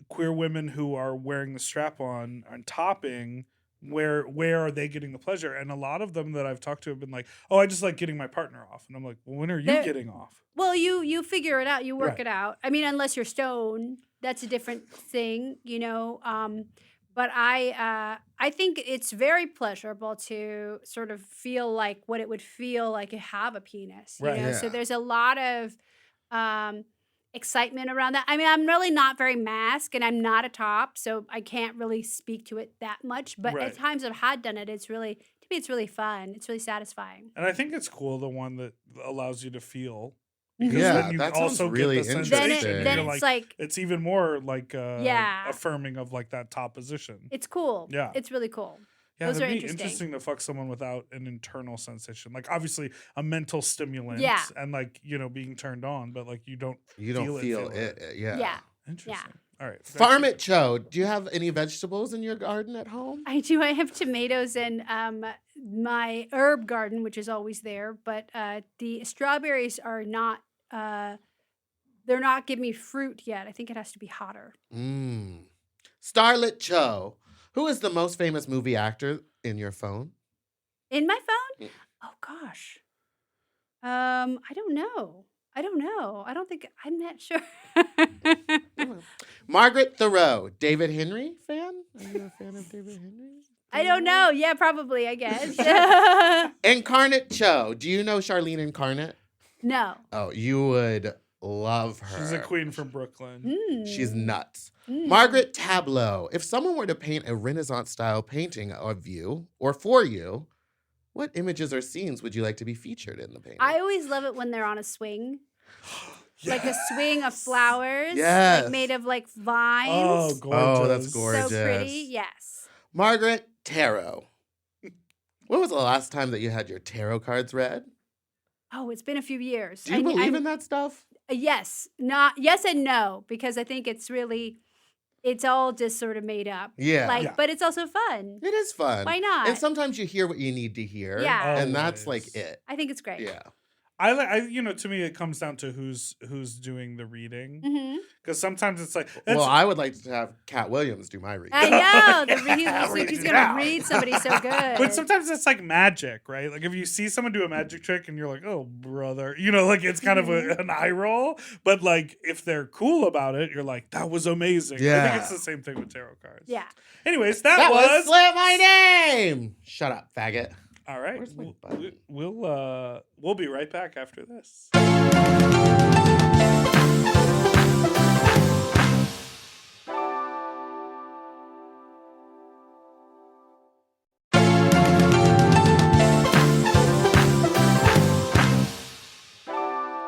queer women who are wearing the strap on and topping, where are they getting the pleasure? And a lot of them that I've talked to have been like, oh, I just like getting my partner off. And I'm like, well, when are you They're- getting off? Well, you figure it out. You work Right. it out. I mean, unless you're stoned, that's a different thing, But I think it's very pleasurable to sort of feel like what it would feel like to have a penis. You Right. know? So Yeah. there's a lot of excitement around that. I mean, I'm really not very masked, and I'm not a top, so I can't really speak to it that much. But Right. at times I've had done it. It's really fun. It's really satisfying. And I think it's cool, the one that allows you to feel. Mhm. Because Yeah, then you that sounds also really get the interesting. sensation. Then and then you're it's like, like it's even more like Yeah. affirming of like that top position. it's cool. Yeah. It's really cool. Yeah, Those that'd are be interesting. interesting to fuck someone without an internal sensation. Like obviously a mental stimulant Yeah. and like, being turned on, but like you don't You don't feel it. it. Yeah. Yeah. Interesting. All right. Farm it, Cho. Do you have any vegetables in your garden at home? I do. I have tomatoes and my herb garden, which is always there. But the strawberries are not. They're not giving me fruit yet. I think it has to be hotter. Starlet Cho. Who is the most famous movie actor in your phone? In my phone? Yeah. Oh gosh. I don't know. I don't think I'm not sure. Margaret Thoreau. David Henry fan? Are you a fan of David Henry? I don't know. Yeah, probably. I guess. Incarnate Cho. Do you know Charlene Incarnate? No. Oh, you would love her. She's a queen from Brooklyn. She's nuts. Margaret Tableau. If someone were to paint a Renaissance-style painting of you or for you, what images or scenes would you like to be featured in the painting? I always love it when they're on a swing. Yes. Like a swing of flowers. Yes. Like made of like vines. Oh, gorgeous. Oh, that's gorgeous. So pretty. Yes. Margaret Tarot. When was the last time that you had your tarot cards read? Oh, it's been a few years. Do you believe in that stuff? Yes. Yes and no, because I think it's all just sort of made up. Yeah. But it's also fun. It is fun. Why not? And sometimes you hear what you need to hear. Yeah. And that's Always. like it. I think it's great. Yeah. To me, it comes down to who's doing the reading. Mm-hmm. Because sometimes it's like, Well, I would like to have Cat Williams do my reading. I know. Read He's it going to out. read somebody so good. but sometimes it's like magic, right? Like if you see someone do a magic trick and you're like, oh, brother, like it's kind of an eye roll. But like if they're cool about it, you're like, that was amazing. I Yeah. think it's the same thing with tarot cards. Yeah. Anyways, That was was Slip My Name! Shut up, faggot. all right. Where's my button? We'll be right back after this.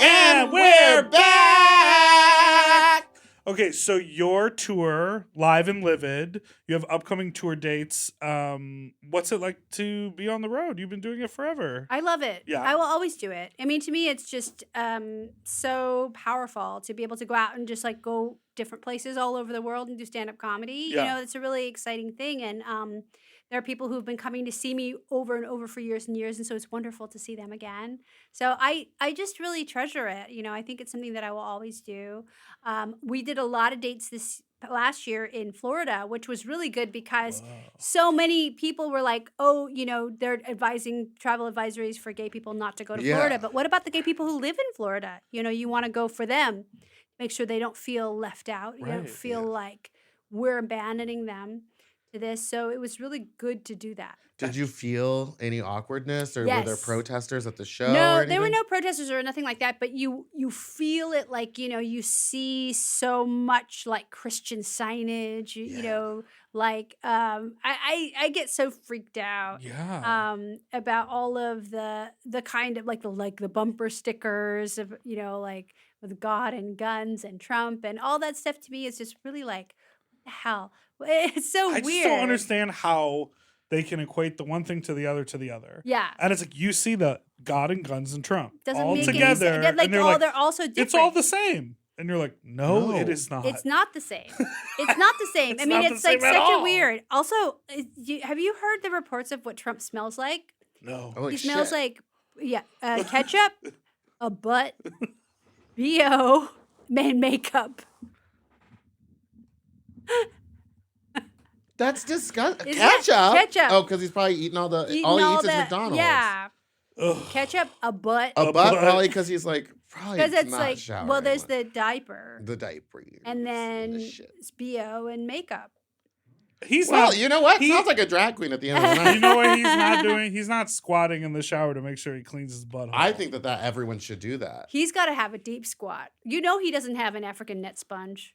And we're back! Okay, so your tour, Live and Livid, you have upcoming tour dates. What's it like to be on the road? You've been doing it forever. I love it. Yeah. I will always do it. I mean, to me, it's just so powerful to be able to go out and just like go different places all over the world and do stand-up comedy. Yeah. It's a really exciting thing. And there are people who've been coming to see me over and over for years and years. And so it's wonderful to see them again. So I just really treasure it. I think it's something that I will always do. We did a lot of dates this last year in Florida, which was really good because so many people were like, oh, they're advising travel advisories for gay people not to go to Yeah. Florida. But what about the gay people who live in Florida? You want to go for them. Make sure they don't feel left out. You don't Right, feel like we're abandoning them to this. So it was really good to do that. Did you feel any awkwardness or were there Yes. protesters at the show? No, or there were anything? no protesters or nothing like that, but you feel it like, you see so much like Christian signage, like I get so freaked out Yeah. about all of the kind of like the bumper stickers of, like with God and guns and Trump and all that stuff. To me is just really like, what the hell? It's so I weird. just don't understand how they can equate the one thing to the other. Yeah. And it's like you see the God and guns and Trump Doesn't all make any together. sense. And they're like, they're also different. it's all the same. And you're like, no, No. it is not. It's not the same. It's not the same. It's I mean, not the it's like same at such a all. weird. Also, have you heard the reports of what Trump smells like? No. Holy He smells shit. like ketchup, a butt, BO, and makeup. That's disgusting. Isn't it? Ketchup? Ketchup. Oh, because he's probably eating all the. Eating all he all eats is the- McDonald's. Yeah, Ugh. ketchup, a butt. A A butt, butt. probably because he's like, probably Because it's not like, showering. well, there's the diaper, the diaper. and then the shit. it's BO and makeup. He's Well, not. you know what? he- Sounds like a drag queen at the end of the night. You know what he's not doing? He's not squatting in the shower to make sure he cleans his butthole. I think that everyone should do that. He's got to have a deep squat. He doesn't have an African net sponge.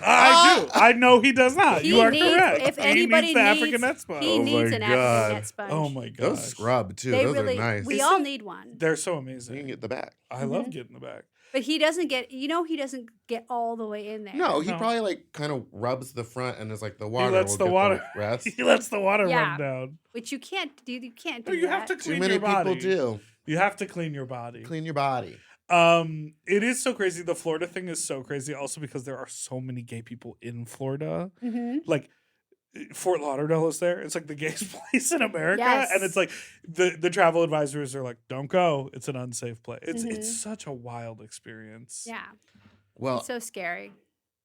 I do. I know he does not. He you are needs- correct. if he anybody needs the needs- African net sponge. He Oh needs my an God. African net sponge. Oh my god. Those scrub too. They Those really, are nice. we all need one. They're so You can amazing. get the back. I love getting the back. But he doesn't get, he doesn't get all the way in there. No, he No. probably like kind of rubs the front and is like the water. He lets will the get water. rest. He lets the water Yeah. run down. Which you can't do. You can't do No, you that. have to Too clean many your body. people do. You have to clean your body. Clean your body. It is so crazy. The Florida thing is so crazy also because there are so many gay people in Florida. Mm-hmm. Like Fort Lauderdale is there. It's like the gayest place in America. Yes. And it's like the travel advisors are like, don't go. It's an unsafe place. It's Mhm. such a wild experience. Yeah. Well, It's so scary.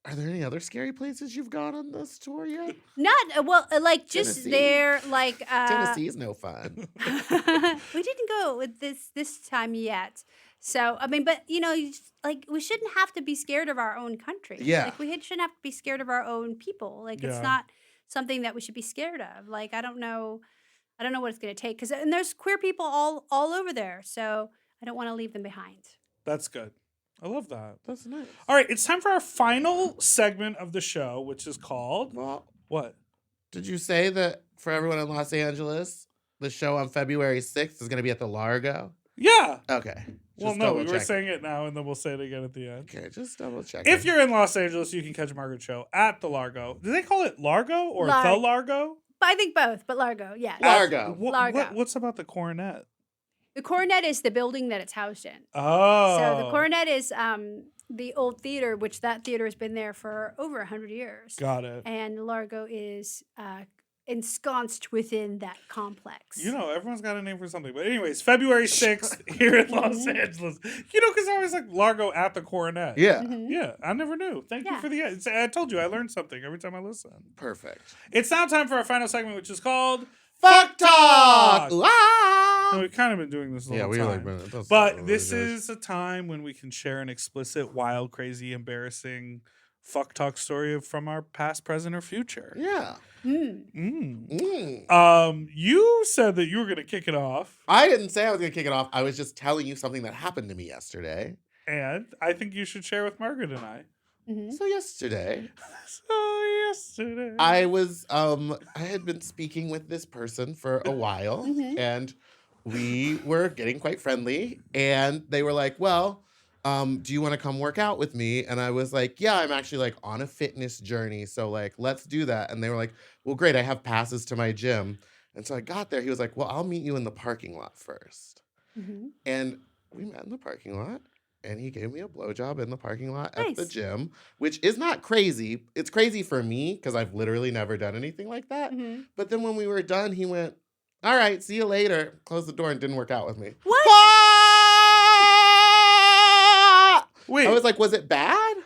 are there any other scary places you've gone on this tour yet? Not, like just Tennessee. there, like. Tennessee's no fun. We didn't go with this time yet. So, I mean, but, like, we shouldn't have to be scared of our own country. Yeah. Like, we shouldn't have to be scared of our own people. Like, Yeah. it's not something that we should be scared of. Like, I don't know. I don't know what it's going to take. And there's queer people all over there. So I don't want to leave them behind. That's good. I love that. That's nice. All right, it's time for our final segment of the show, which is called... Well, What? did you say that for everyone in Los Angeles, the show on February 6th is going to be at the Largo? Yeah. Okay. Well, Just no, double we were checking. saying it now, and then we'll say it again at the end. Okay, just double checking. If you're in Los Angeles, you can catch Margaret Cho at the Largo. Do they call it Largo or the Largo? But I think both, but Largo, yes. Largo. Largo. What's about the Coronet? The Coronet is the building that it's housed in. Oh. So the Coronet is the old theater, which that theater has been there for over 100 years. Got it. And Largo is ensconced within that complex. You know, everyone's got a name for something. But anyways, February 6th here in Los Angeles. You know, because I always like Largo at the Coronet. Yeah. Yeah, I never knew. Thank you for I told you, I learned something every time I listen. Perfect. It's now time for our final segment, which is called... Fuck Talk! And we've kind of been doing this the whole time. But this is a time when we can share an explicit, wild, crazy, embarrassing fuck talk story from our past, present, or future. Yeah. You said that you were going to kick it off. I didn't say I was going to kick it off. I was just telling you something that happened to me yesterday. And I think you should share with Margaret and I. So yesterday, yesterday. I was, I had been speaking with this person for a while, and we were getting quite friendly, and they were like, well, do you want to come work out with me? And I was like, yeah, I'm actually like on a fitness journey, so like, let's do that. And they were like, well, great, I have passes to my gym. And so I got there, he was like, well, I'll meet you in the parking lot first. And we met in the parking lot. And he gave me a blowjob in the parking lot at the gym, which is not crazy. It's crazy for me because I've literally never done anything like that. But then when we were done, he went, all right, see you later. Closed the door and didn't work out with me. What? Wait. I was like, was it bad?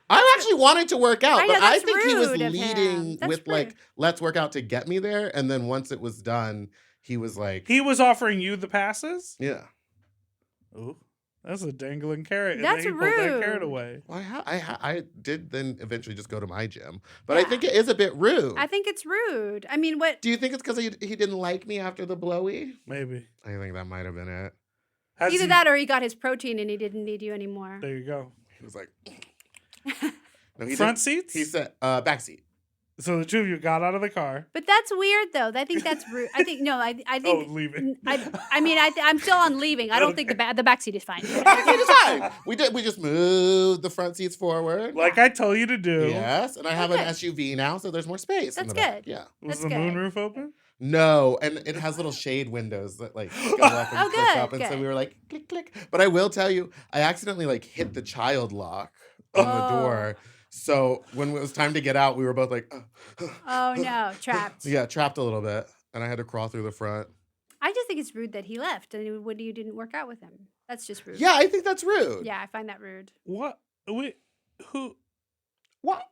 I actually wanted to work out, but I think he was leading with like, let's work out to get me there. And then once it was done, he was like... He was offering you the passes? Yeah. Ooh. That's a dangling carrot. That's and then he pulled that carrot away. Well, I did then eventually just go to my gym. But I think it is a bit rude. I think it's rude. I mean, what... Do you think it's because he didn't like me after the blowy? Maybe. I think that might have been it. Either that or he got his protein and he didn't need you anymore. There you go. He was like... No, Front seats? He said back seat. So the two of you got out of the car. But that's weird, though. I think that's rude. I think Oh, leaving. I'm still on leaving. I don't think the backseat is fine. The back seat is fine. We just moved the front seats forward. Like I told you to do. Yes, and I have an SUV now, so there's more space. That's in the good. Back. Yeah. Was the moonroof open? No, and it has little shade windows that like go up and click up, and so we were like click click. But I will tell you, I accidentally like hit the child lock on the door. So when it was time to get out, we were both like, oh no, trapped. Yeah, trapped a little bit. And I had to crawl through the front. I just think it's rude that he left and you didn't work out with him. That's just rude. Yeah, I think that's rude. Yeah, I find that rude. What? Wait, who? What?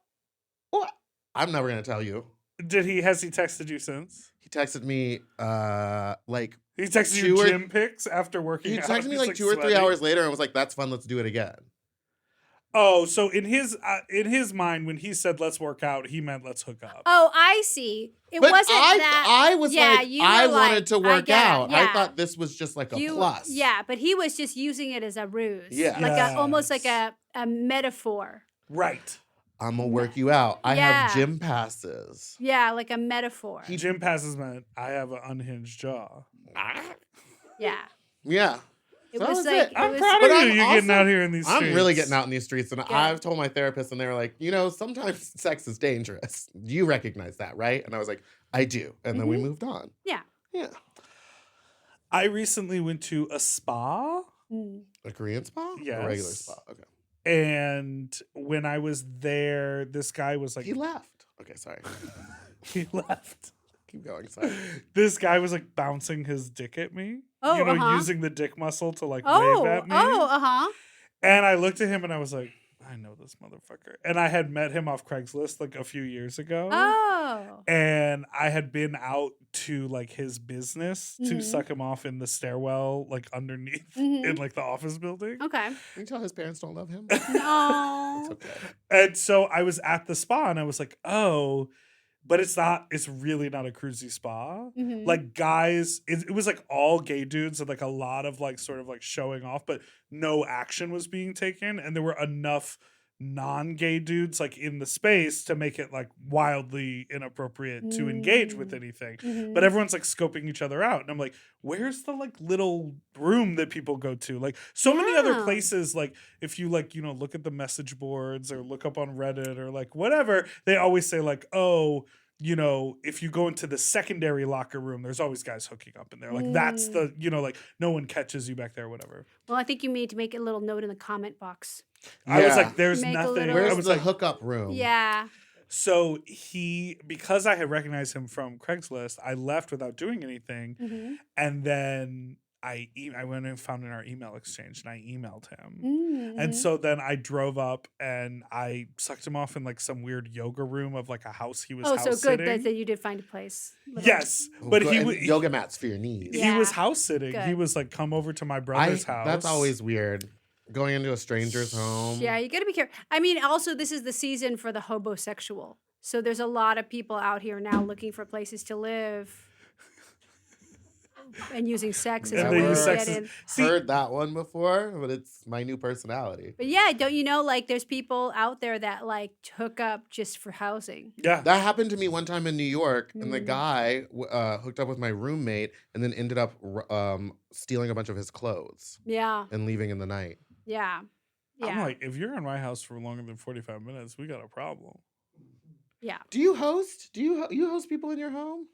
I'm never going to tell you. Has he texted you since? He texted me, like... He texted you gym pics after working out? He texted me like 2 or 3 hours later and was like, that's fun, let's do it again. Oh, so in his mind, when he said let's work out, he meant let's hook up. Oh, I see. It wasn't that. I was I wanted to work out. Yeah. I thought this was just like a plus. Yeah, but he was just using it as a ruse. Yeah. Like almost like a metaphor. Right. I'm going to work you out. I have gym passes. Yeah, like a metaphor. Gym passes meant I have an unhinged jaw. Yeah. Yeah. It was like, I'm proud of you. You're getting out here in these streets. I'm really getting out in these streets. And I've told my therapist, and they were like, sometimes sex is dangerous. You recognize that, right? And I was like, I do. And then we moved on. Yeah. Yeah. I recently went to a spa. A Korean spa? Yes. A regular spa. Okay. And when I was there, this guy was like... He left. Okay, sorry. He left. Keep going, sorry. This guy was like bouncing his dick at me. Oh, using the dick muscle to like wave at me. And I looked at him and I was like, I know this motherfucker. And I had met him off Craigslist like a few years ago. Oh. And I had been out to like his business to suck him off in the stairwell, like underneath in like the office building. Okay. Can you tell his parents don't love him? No. It's okay. And so I was at the spa and I was like, oh, but it's really not a cruisy spa. Mhm. Like guys, it was like all gay dudes and like a lot of like sort of like showing off, but no action was being taken. And there were enough non-gay dudes like in the space to make it like wildly inappropriate to engage with anything. Mhm. But everyone's like scoping each other out. And I'm like, where's the like little room that people go to? Like so many other Yeah. places, like if you like, you know, look at the message boards or look up on Reddit or like whatever, they always say like, oh, you know, if you go into the secondary locker room, there's always guys hooking up in there. Like that's the, you know, like no one catches you back there or whatever. Well, I think you need to make a little note in the comment box. I was Yeah. like, there's Make a nothing. little- I Where's was the like, hookup room? Yeah. so because I had recognized him from Craigslist, I left without doing anything. Mhm. And then I went and found in our email exchange and I emailed him. Mhm. And so then I drove up and I sucked him off in like some weird yoga room of like a house he was Oh, house so good sitting. that you did find a place. Little- Yes, Oh, but good. he And was yoga mats for your knees. he was Yeah. house sitting. He Good. was like, come over to my brother's house. That's always weird. Going into a stranger's home. Yeah, you got to be careful. I mean, also, this is the season for the hobosexual. So there's a lot of people out here now looking for places to live and using sex as And a they way use to sex get as- in. See- Heard that one before, but it's my new personality. But yeah, don't you know, like, there's people out there that, like, hook up just for housing. Yeah. That happened to me one time in New York, and the Mm. guy hooked up with my roommate and then ended up stealing a bunch of his clothes Yeah, and leaving in the night. yeah, I'm yeah, like, if you're in my house for longer than 45 minutes, we got a problem. yeah. Do you host? Do you host people in your home?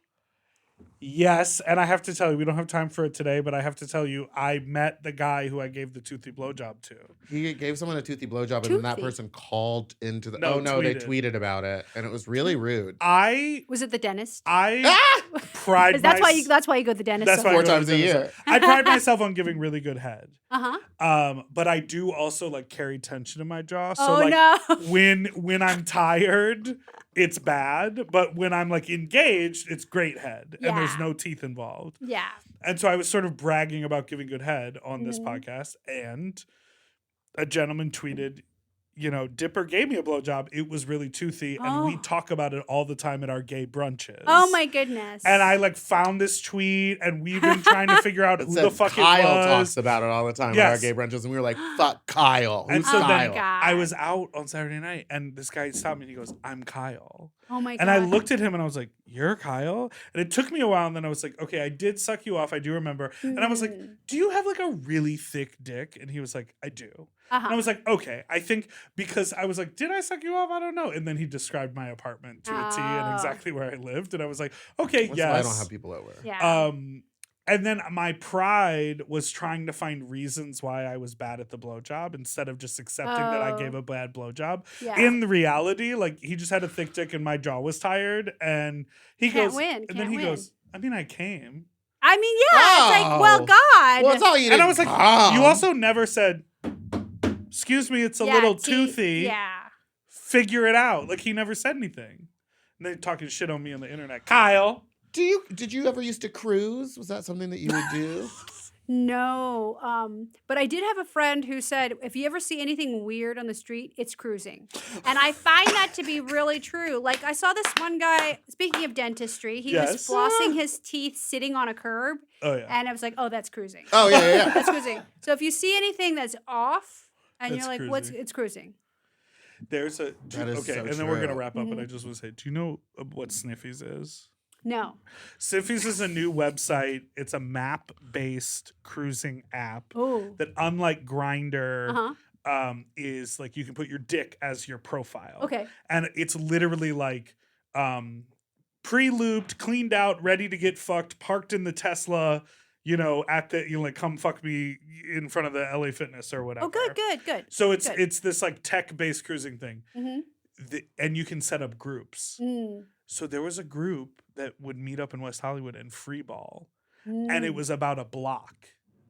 Yes, and I have to tell you, we don't have time for it today, but I have to tell you, I met the guy who I gave the toothy blowjob to. He gave someone a toothy blowjob, and then that Toothy? person called into the. No, oh no, they tweeted. tweeted about it, and it was really rude. Was it the dentist? I Ah! pride That's why mys- you go to the dentist. That's so why I Four go to times the a dentist. year. I pride myself on giving really good head. Uh-huh. But I do also like carry tension in my jaw. So Oh, like no. when I'm tired, it's bad. But when I'm like engaged, it's great head. And there's Yeah. no teeth involved. Yeah. And so I was sort of bragging about giving good head on this Mm-hmm. podcast. And a gentleman tweeted, you know, Dipper gave me a blowjob. It was really toothy. And we Oh. talk about it all the time at our gay brunches. Oh, my goodness. And I like found this tweet and we've been trying to figure out It who said the fuck Kyle it was. talks about it all the time at our Yes. gay brunches, and we were like, "Fuck Kyle." And Who's so Oh, my then Kyle? God. I was out on Saturday night and this guy stopped me and he goes, I'm Kyle. Oh, my God. And I looked at him and I was like, you're Kyle? And it took me a while and then I was like, okay, I did suck you off. I do remember. And I was like, do you have like a really thick dick? And he was like, I do. Uh-huh. And I was like, okay, I think because I was like, did I suck you off? I don't know. And then he described my apartment to a T and Oh. exactly where I lived. And I was like, okay, That's yes. why I don't have people over. Yeah. And then my pride was trying to find reasons why I was bad at the blowjob instead of just accepting that I Oh. gave a bad blowjob. Yeah. In the reality, like he just had a thick dick and my jaw was tired, and he Can't goes, win, and then can't he win. goes, I mean, I came, I mean, yeah. It's like, well, Oh. God. Well, it's all you and I didn't was like, come. you also never said, excuse me, it's a Yeah, little teeth, toothy. Yeah. Figure it out. Like he never said anything. And they're talking shit on me on the internet. Kyle. Did you ever used to cruise? Was that something that you would do? No, but I did have a friend who said, if you ever see anything weird on the street, it's cruising. And I find that to be really true. Like, I saw this one guy, speaking of dentistry, he was Yes. flossing his teeth sitting on a curb. Oh yeah. And I was like, oh, that's cruising. Oh yeah. That's cruising. So if you see anything that's off, and That's you're like, what's cruising. it's cruising. There's a That is okay, so and then we're gonna true. wrap up. But I just want to say, do you know what Sniffies is? No. Sniffies is a new website. It's a map-based cruising app Oh. that, unlike Grindr, Uh-huh. is like you can put your dick as your profile. Okay. And it's literally like pre-looped, cleaned out, ready to get fucked, parked in the Tesla, you know, at the like come fuck me in front of the LA Fitness or whatever. Oh, good. So it's Good. it's this like tech-based cruising thing. Mm-hmm. And you can set up groups. Mm. So there was a group that would meet up in West Hollywood and free ball. Mm. And it was about a block.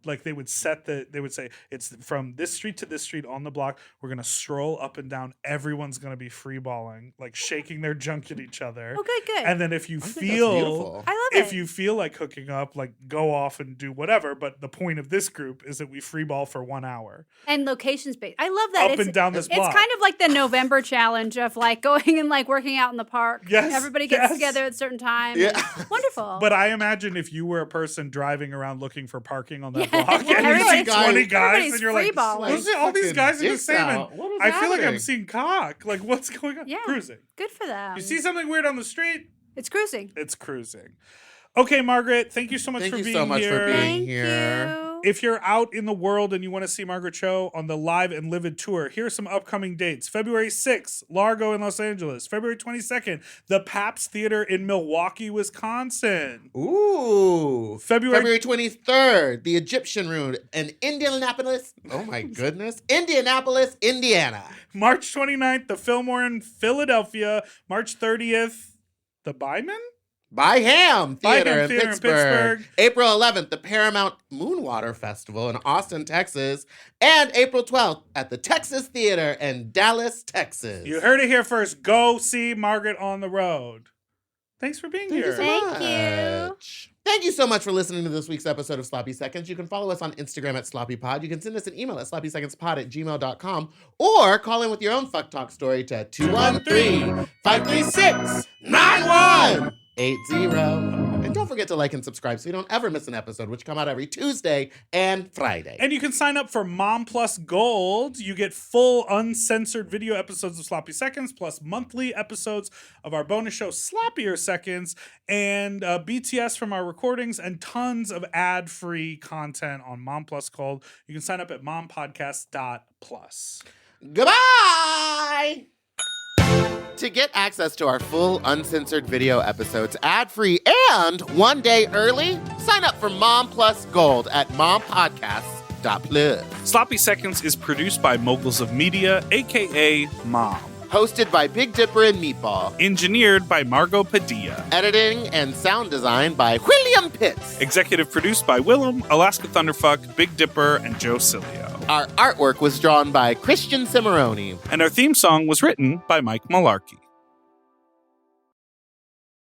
like they would say it's from this street to this street on the block. We're gonna stroll up and down. Everyone's gonna be free balling, like shaking their junk at each other. Okay, good. And then if you I feel love it. like hooking up, like go off and do whatever. But the point of this group is that we free ball for 1 hour. And location based. I love that. Up and down this block. It's kind of like the November challenge of like going and like working out in the park. Yes, Everybody gets together at a certain time. Yeah. Wonderful. But I imagine if you were a person driving around looking for parking on that Yeah. block and you see Everybody's 20 guys everybody's and you're like, freeballing. "Those are all these guys in the Dicks same." out. What is I feel like I'm happening? seeing cock. Like, what's going on? Yeah. Cruising. Good for them. You see something weird on the street? It's cruising. It's cruising. Okay, Margaret, thank you so much for being here. Thank you so much for being Thank here. you. If you're out in the world and you want to see Margaret Cho on the Live and Livid tour, here are some upcoming dates. February 6th, Largo in Los Angeles. February 22nd, the Pabst Theater in Milwaukee, Wisconsin. Ooh. February 23rd, the Egyptian Room in Indianapolis. Oh my goodness. Indianapolis, Indiana. March 29th, the Fillmore in Philadelphia. March 30th, the Byman? Byham Theater, Byham in, Theater in Pittsburgh. Pittsburgh. April 11th, the Paramount Moonwater Festival in Austin, Texas. And April 12th at the Texas Theater in Dallas, Texas. You heard it here first. Go see Margaret on the road. Thanks for being Thank here. you so Thank you. much. Thank you so much for listening to this week's episode of Sloppy Seconds. You can follow us on Instagram at sloppypod. You can send us an email at sloppysecondspod@gmail.com or call in with your own fuck talk story to 213-536-9180. And don't forget to like and subscribe so you don't ever miss an episode, which come out every Tuesday and Friday. And you can sign up for Mom Plus Gold. You get full uncensored video episodes of Sloppy Seconds, plus monthly episodes of our bonus show, Sloppier Seconds, and BTS from our recordings, and tons of ad-free content on Mom Plus Gold. You can sign up at mompodcast.plus. Goodbye! To get access to our full uncensored video episodes ad-free and 1 day early, sign up for Mom Plus Gold at mompodcasts.plus. Sloppy Seconds is produced by Moguls of Media, a.k.a. Mom. Hosted by Big Dipper and Meatball. Engineered by Margot Padilla. Editing and sound design by William Pitts. Executive produced by Willem, Alaska Thunderfuck, Big Dipper, and Joe Cilio. Our artwork was drawn by Christian Cimarroni. And our theme song was written by Mike Malarkey.